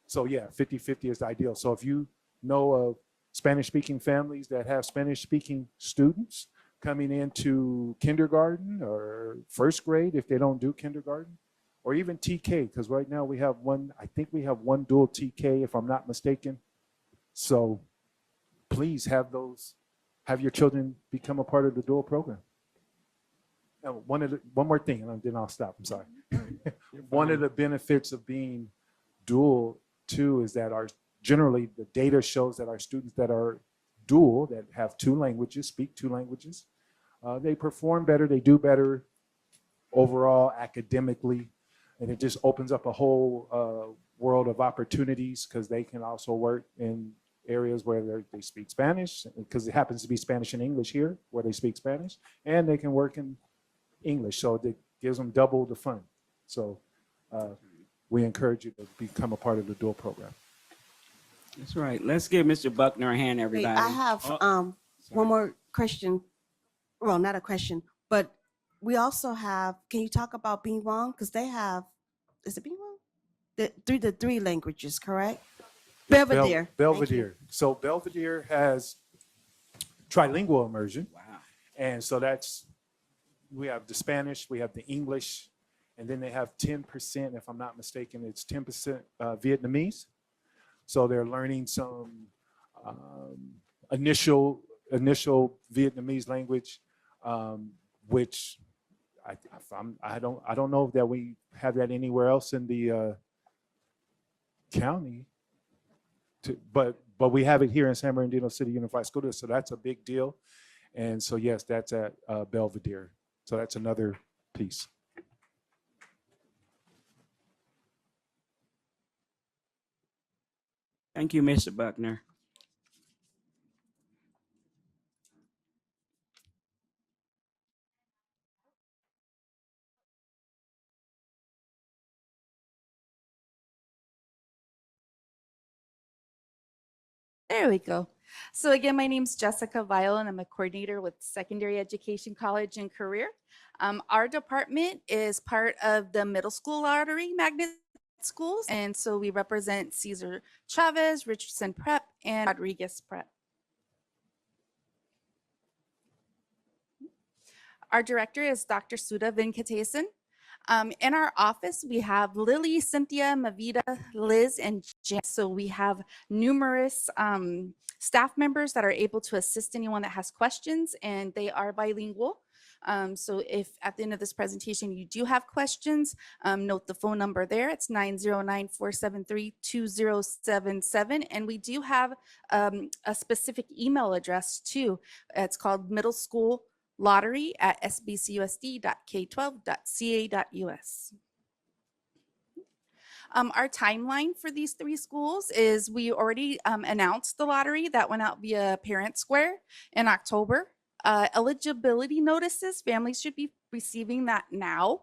Speaker 10: So yeah, 50-50 is the ideal. So if you know of Spanish speaking families that have Spanish speaking students coming into kindergarten or first grade, if they don't do kindergarten, or even TK, because right now we have one, I think we have one dual TK, if I'm not mistaken. So please have your children become a part of the dual program. Now, one more thing, and then I'll stop. I'm sorry. One of the benefits of being dual too is that generally the data shows that our students that are dual, that have two languages, speak two languages, they perform better, they do better overall academically, and it just opens up a whole world of opportunities because they can also work in areas where they speak Spanish, because it happens to be Spanish and English here where they speak Spanish, and they can work in English, so it gives them double the fun. So we encourage you to become a part of the dual program.
Speaker 3: That's right. Let's give Mr. Buckner a hand,
Speaker 13: Wait,
Speaker 3: everybody.
Speaker 13: I have one more question. Well, not a question, but we also have, can you talk about Bingwang? Because they have, is it Bingwang? The three languages, correct? Belvedere. Thank you.
Speaker 10: Belvedere. So Belvedere has trilingual immersion.
Speaker 3: Wow.
Speaker 10: And so we have the Spanish, we have the English, and then they have 10%, if I'm not mistaken, it's 10% Vietnamese. So they're learning some initial Vietnamese language, which I don't know that we have that anywhere else in the county. But we have it here in San Bernardino City Unified School District, so that's a big deal. And so yes, that's at Belvedere. So that's another piece.
Speaker 3: Thank you, Mr. Buckner.
Speaker 5: There we go. So again, my name is Jessica Vile, and I'm a coordinator with Secondary Education College and Career. Our department is part of the Middle School Lottery Magnet Schools, and so we represent Cesar Chavez, Richardson Prep, and Rodriguez Prep. Our director is Dr. Sudha Venkatesan. In our office, we have Lily, Cynthia, Mavita, Liz, and Jan. So we have numerous staff members that are able to assist anyone that has questions, and they are bilingual. So if at the end of this presentation you do have questions, note the phone number there. It's 909-473-2077. And we do have a specific email address too. It's called middleschoolLottery@sbcusd.k12.ca.us. Our timeline for these three schools is we already announced the lottery that went out via Parent Square in October. Eligibility notices, families should be receiving that now.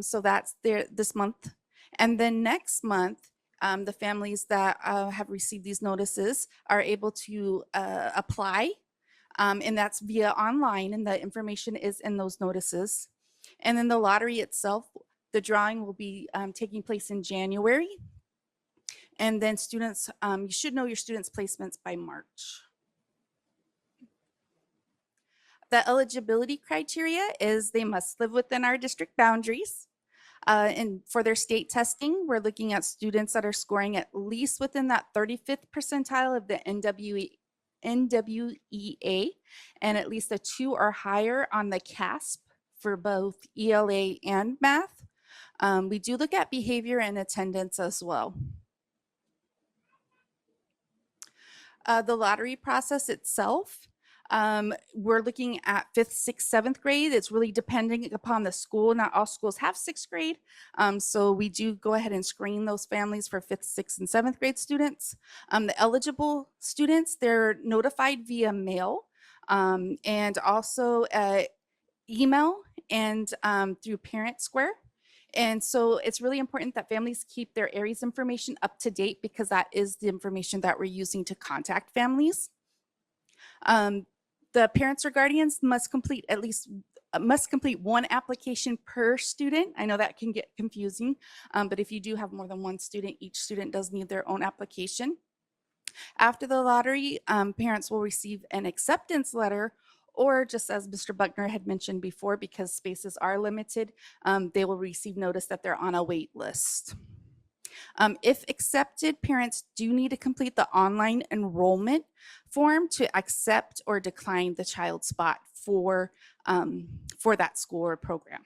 Speaker 5: So that's this month. And then next month, the families that have received these notices are able to apply. And that's via online, and the information is in those notices. And then the lottery itself, the drawing will be taking place in January. And then students, you should know your students' placements by March. The eligibility criteria is they must live within our district boundaries. And for their state testing, we're looking at students that are scoring at least within that 35th percentile of the NWEA, and at least a 2 or higher on the CASP for both ELA and math. We do look at behavior and attendance as well. The lottery process itself, we're looking at 5th, 6th, 7th grade. It's really depending upon the school. Not all schools have 6th grade. So we do go ahead and screen those families for 5th, 6th, and 7th grade students. The eligible students, they're notified via mail and also email and through Parent Square. And so it's really important that families keep their ARIES information up to date, because that is the information that we're using to contact families. The parents or guardians must complete one application per student. I know that can get confusing, but if you do have more than one student, each student does need their own application. After the lottery, parents will receive an acceptance letter, or just as Mr. Buckner had mentioned before, because spaces are limited, they will receive notice that they're on a wait list. If accepted, parents do need to complete the online enrollment form to accept or decline the child spot for that school or program.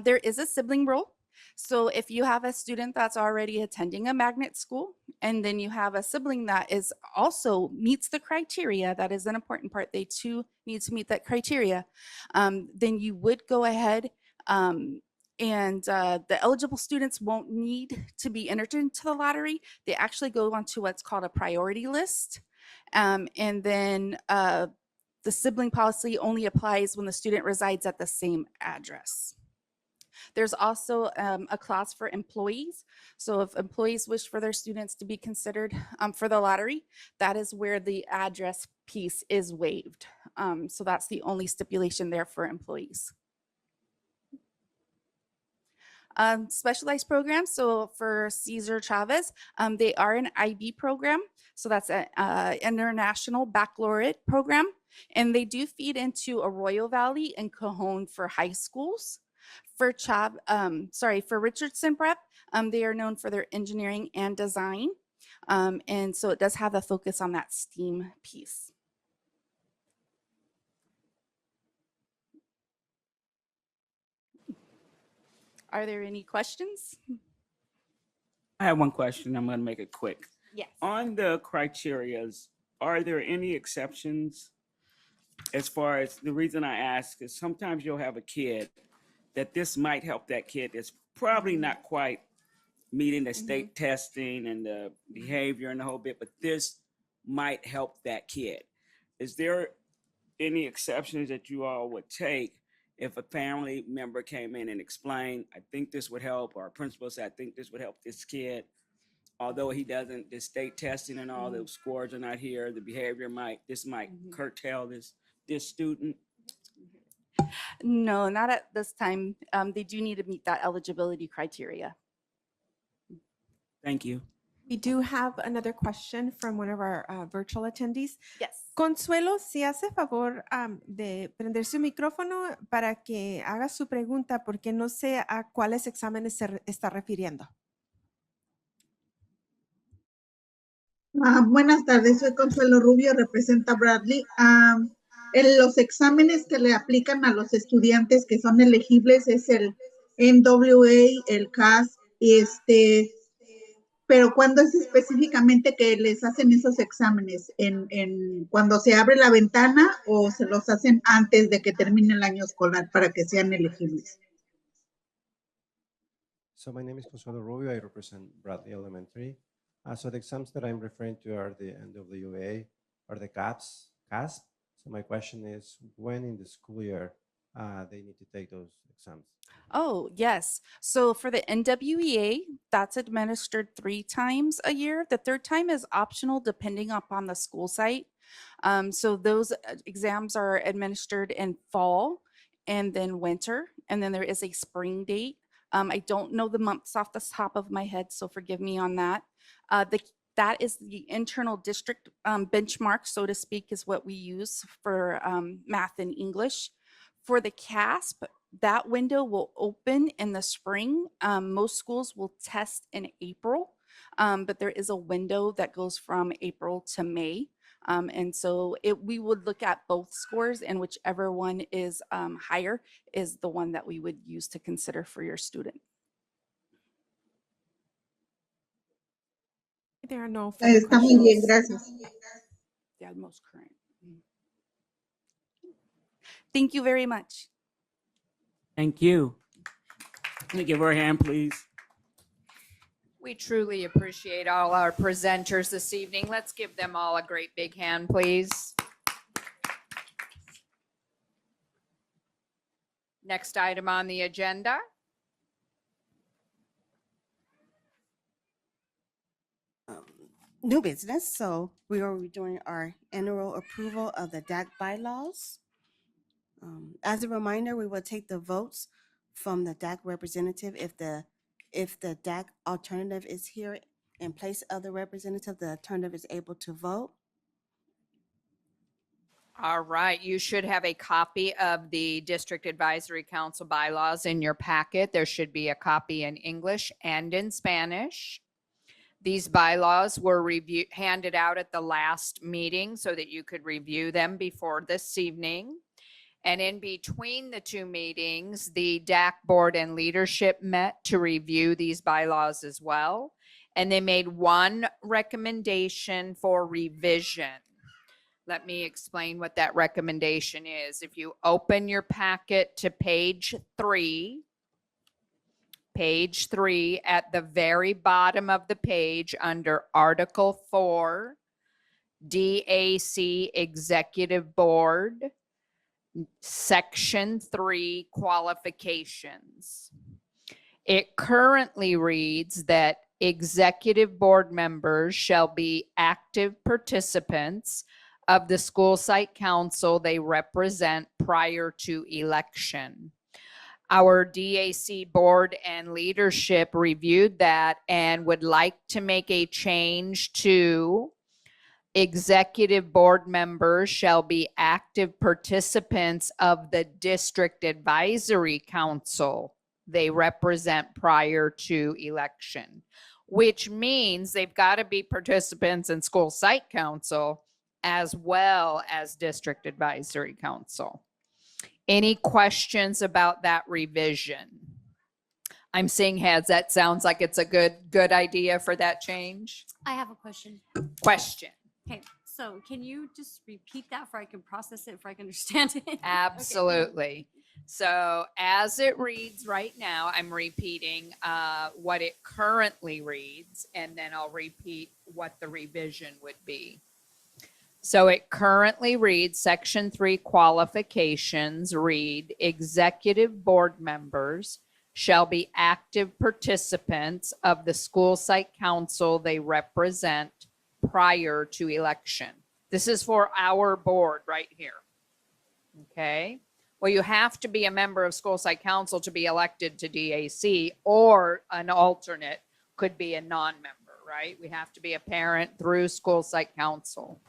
Speaker 5: There is a sibling rule. So if you have a student that's already attending a magnet school, and then you have a sibling that is also meets the criteria, that is an important part, they too need to meet that criteria, then you would go ahead and the eligible students won't need to be entered into the lottery. They actually go onto what's called a priority list. And then the sibling policy only applies when the student resides at the same address. There's also a clause for employees. So if employees wish for their students to be considered for the lottery, that is where the address piece is waived. So that's the only stipulation there for employees. Specialized programs. So for Cesar Chavez, they are an IB program. So that's an international baccalaureate program. And they do feed into Arroyo Valley and Cajon for high schools. For for Richardson Prep, they are known for their engineering and design. And so it does have a focus on that STEAM piece. Are there any questions?
Speaker 3: I have one question. I'm going to make it quick.
Speaker 5: Yes.
Speaker 3: On the criterias, are there any exceptions? As far as the reason I ask is sometimes you'll have a kid that this might help that kid that's probably not quite meeting the state testing and the behavior and the whole bit, but this might help that kid. Is there any exceptions that you all would take if a family member came in and explained, I think this would help, or a principal said, I think this would help this kid, although he doesn't, the state testing and all the scores are not here, the behavior might curtail this student?
Speaker 5: No, not at this time. They do need to meet that eligibility criteria.
Speaker 3: Thank you.
Speaker 2: We do have another question from one of our virtual attendees.
Speaker 5: Yes.
Speaker 2: Consuelo, si hace favor de prender su micrófono para que haga su pregunta, porque no sé a cuáles exámenes se está refiriendo.
Speaker 14: Buenas tardes, soy Consuelo Rubio, representa Bradley. En los exámenes que le aplican a los estudiantes que son elegibles es el NWA, el CAS, pero ¿cuándo es específicamente que les hacen esos exámenes? ¿Cuando se abre la ventana o se los hacen antes de que termine el año escolar para que sean elegibles?
Speaker 15: So my name is Consuelo Rubio. I represent Bradley Elementary. So the exams that I'm referring to are the NWA or the CASP. So my question is, when in the school year they need to take those exams?
Speaker 5: Oh, yes. So for the NWEA, that's administered 3 times a year. The 3rd time is optional depending upon the school site. So those exams are administered in fall and then winter, and then there is a spring date. I don't know the months off the top of my head, so forgive me on that. That is the internal district benchmark, so to speak, is what we use for math and English. For the CASP, that window will open in the spring. Most schools will test in April, but there is a window that goes from April to May. And so we would look at both scores, and whichever one is higher is the one that we would use to consider for your student.
Speaker 2: There are no further
Speaker 14: Está muy bien,
Speaker 2: questions.
Speaker 14: gracias.
Speaker 5: Yeah, the most current. Thank you very much.
Speaker 3: Thank you. Can you give her a hand, please?
Speaker 1: We truly appreciate all our presenters this evening. Let's give them all a great big hand, please. Next item on the agenda.
Speaker 13: new business. So we are doing our annual approval of the DAC bylaws. As a reminder, we will take the votes from the DAC representative. If the DAC alternative is here in place of the representative, the alternative is able to vote.
Speaker 1: All right, you should have a copy of the District Advisory Council bylaws in your packet. There should be a copy in English and in Spanish. These bylaws were handed out at the last meeting so that you could review them before this evening. And in between the two meetings, the DAC board and leadership met to review these bylaws as well. And they made one recommendation for revision. Let me explain what that recommendation is. If you open your packet to page 3, at the very bottom of the page under Article 4, DAC Executive Board, Section 3, Qualifications. It currently reads that executive board members shall be active participants of the school site council they represent prior to election. Our DAC board and leadership reviewed that and would like to make a change to executive board members shall be active participants of the district advisory council they represent prior to election, which means they've got to be participants in school site council as well as district advisory council. Any questions about that revision? I'm seeing heads. That sounds like it's a good idea for that change.
Speaker 9: I have a question.
Speaker 1: Question.
Speaker 9: Okay, so can you just repeat that for I can process it, for I can understand it?
Speaker 1: Absolutely. So as it reads right now, I'm repeating what it currently reads, and then I'll repeat what the revision would be. So it currently reads Section 3 qualifications read executive board members shall be active participants of the school site council they represent prior to election. This is for our board right here. Okay. Well, you have to be a member of school site council to be elected to DAC, or an alternate could be a non-member, right? We have to be a parent through school site council.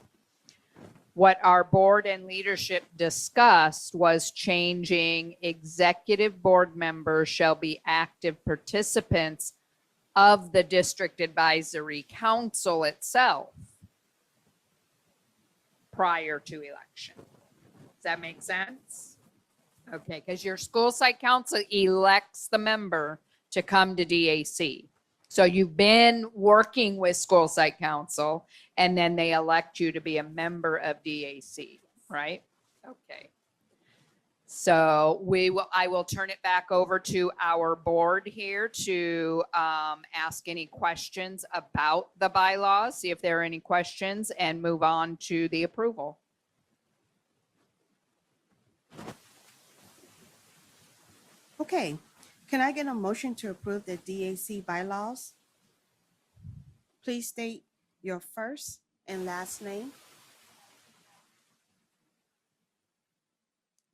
Speaker 1: What our board and leadership discussed was changing executive board members shall be active participants of the district advisory council itself prior to election. Does that make sense? Okay, because your school site council elects the member to come to DAC. So you've been working with school site council, and then they elect you to be a member of DAC, right? Okay. So I will turn it back over to our board here to ask any questions about the bylaws, see if there are any questions, and move on to the approval.
Speaker 13: Okay, can I get a motion to approve the DAC bylaws? Please state your first and last name.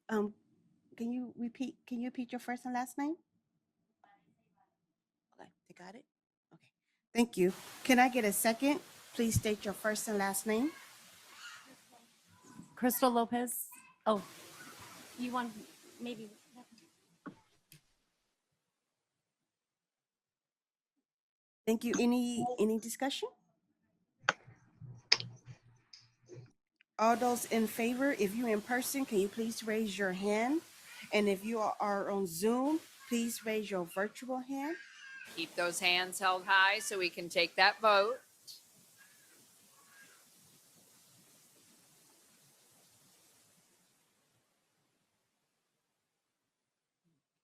Speaker 13: Can you repeat your first and last name? Okay, they got it? Okay, thank you. Can I get a second? Please state your first and last name.
Speaker 9: Crystal Lopez. Oh, you want maybe.
Speaker 13: Thank you. Any discussion? All those in favor, if you're in person, can you please raise your hand? And if you are on Zoom, please raise your virtual hand.
Speaker 1: Keep those hands held high so we can take that vote.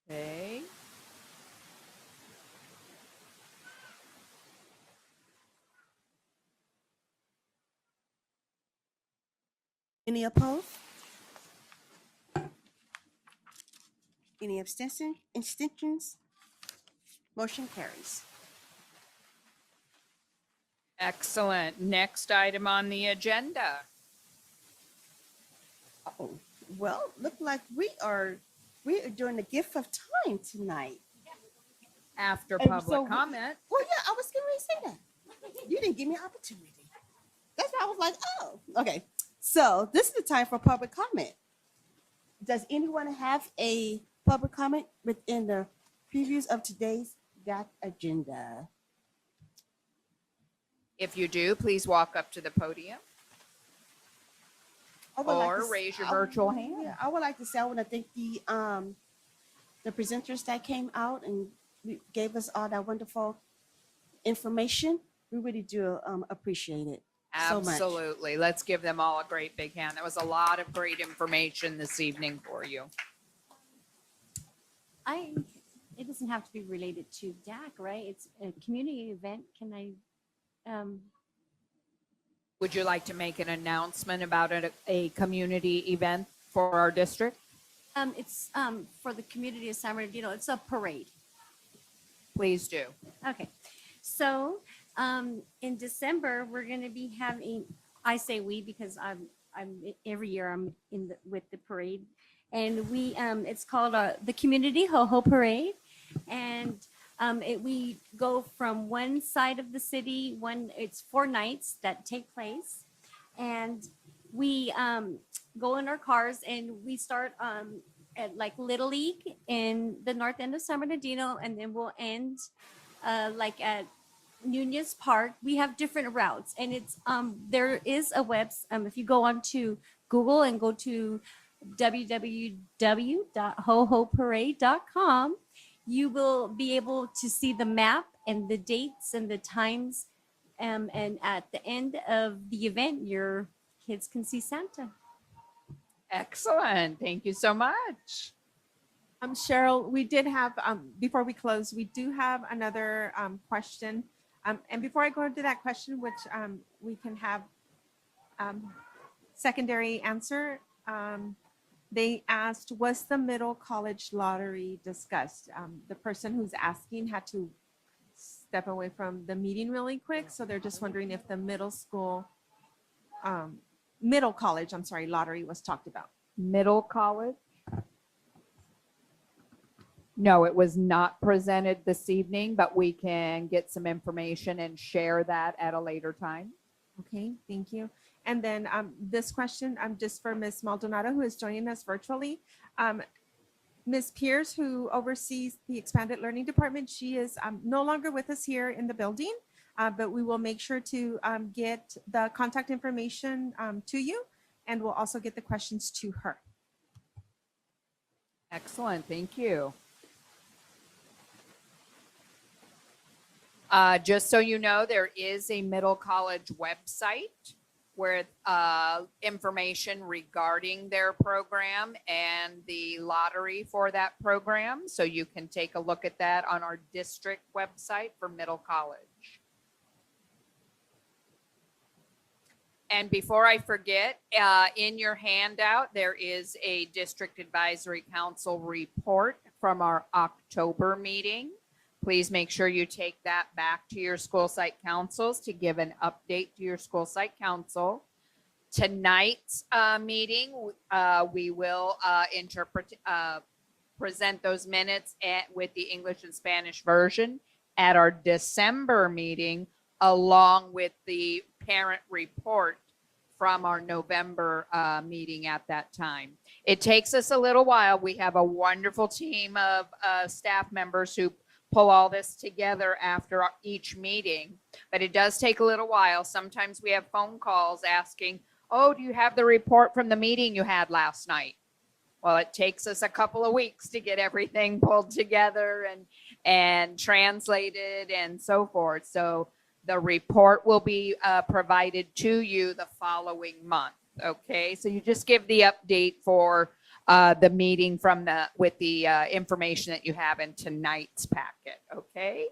Speaker 1: Okay.
Speaker 13: Any opposed? Any abstentions? Motion carries.
Speaker 1: Excellent. Next item on the agenda.
Speaker 13: Oh, well, look like we are doing the gift of time tonight.
Speaker 1: After
Speaker 13: And
Speaker 1: public
Speaker 13: so-
Speaker 1: comment.
Speaker 13: Well, yeah, I was going to say that. You didn't give me an opportunity. That's why I was like, oh, okay. So this is the time for public comment. Does anyone have a public comment within the previews of today's DAC agenda?
Speaker 1: If you do, please walk up to the podium
Speaker 13: I would like
Speaker 1: or
Speaker 13: to s-
Speaker 1: raise your
Speaker 13: I-
Speaker 1: virtual hand.
Speaker 13: Yeah, I would like to say I want to thank the presenters that came out and gave us all that wonderful information. We really do appreciate it so much.
Speaker 1: Absolutely. Let's give them all a great big hand. That was a lot of great information this evening for you.
Speaker 9: It doesn't have to be related to DAC, right? It's a community event. Can I,
Speaker 1: Would you like to make an announcement about a community event for our district?
Speaker 9: it's for the community of San Bernardino. It's a parade.
Speaker 1: Please do.
Speaker 9: Okay, so in December we're going to be having. I say we because I'm every year I'm with the parade, and it's called the Community Ho Ho Parade, and we go from one side of the city. It's 4 nights that take place, and we go in our cars and we start at like Little League in the north end of San Bernardino, and then we'll end like at Nunez Park. We have different routes, and it's there is a if you go on to Google and go to www.hohoparade.com, you will be able to see the map and the dates and the times, and at the end of the event your kids can see Santa.
Speaker 1: Excellent. Thank you so much.
Speaker 2: Cheryl, we did have, before we close, we do have another question. And before I go into that question, which we can have secondary answer, they asked, was the middle college lottery discussed? The person who's asking had to step away from the meeting really quick, so they're just wondering if the middle college, lottery was talked about.
Speaker 1: Middle college? No, it was not presented this evening, but we can get some information and share that at a later time.
Speaker 2: Okay, thank you. And then this question, just for Ms. Maldonado, who is joining us virtually. Ms. Pierce, who oversees the Expanded Learning Department, she is no longer with us here in the building, but we will make sure to get the contact information to you, and we'll also get the questions to her.
Speaker 1: Excellent. Thank you. Just so you know, there is a middle college website with information regarding their program and the lottery for that program. So you can take a look at that on our district website for middle college. And before I forget, in your handout, there is a District Advisory Council report from our October meeting. Please make sure you take that back to your school site councils to give an update to your school site council. Tonight's meeting, we will present those minutes with the English and Spanish version at our December meeting, along with the parent report from our November meeting at that time. It takes us a little while. We have a wonderful team of staff members who pull all this together after each meeting, but it does take a little while. Sometimes we have phone calls asking, oh, do you have the report from the meeting you had last night? Well, it takes us a couple of weeks to get everything pulled together and translated and so forth. So the report will be provided to you the following month. Okay, so you just give the update for the meeting with the information that you have in tonight's packet. Okay.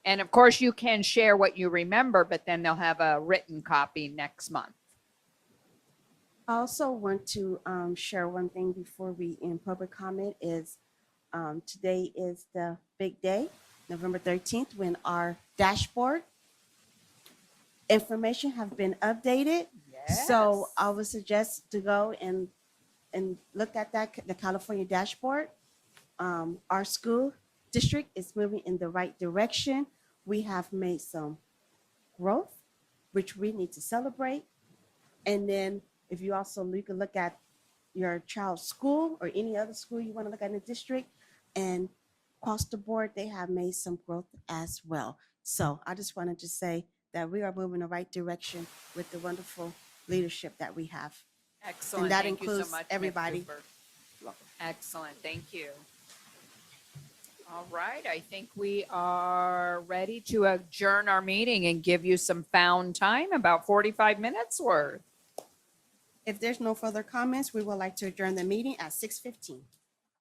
Speaker 1: And of course you can share what you remember, but then they'll have a written copy next month.
Speaker 13: I also want to share one thing before we end public comment is today is the big day, November 13th, when our dashboard information have been updated. So I would suggest to go and look at that, the California dashboard. Our school district is moving in the right direction. We have made some growth, which we need to celebrate. And then if you also, you can look at your child's school or any other school you want to look at in the district, and across the board, they have made some growth as well. So I just wanted to say that we are moving in the right direction with the wonderful leadership that we have.
Speaker 1: Excellent.
Speaker 13: And that
Speaker 1: Thank you so
Speaker 13: includes
Speaker 1: much, Ms.
Speaker 13: everybody.
Speaker 1: Cooper. Excellent. Thank you. All right. I think we are ready to adjourn our meeting and give you some found time, about 45 minutes worth.
Speaker 13: If there's no further comments, we would like to adjourn the meeting at 6:15.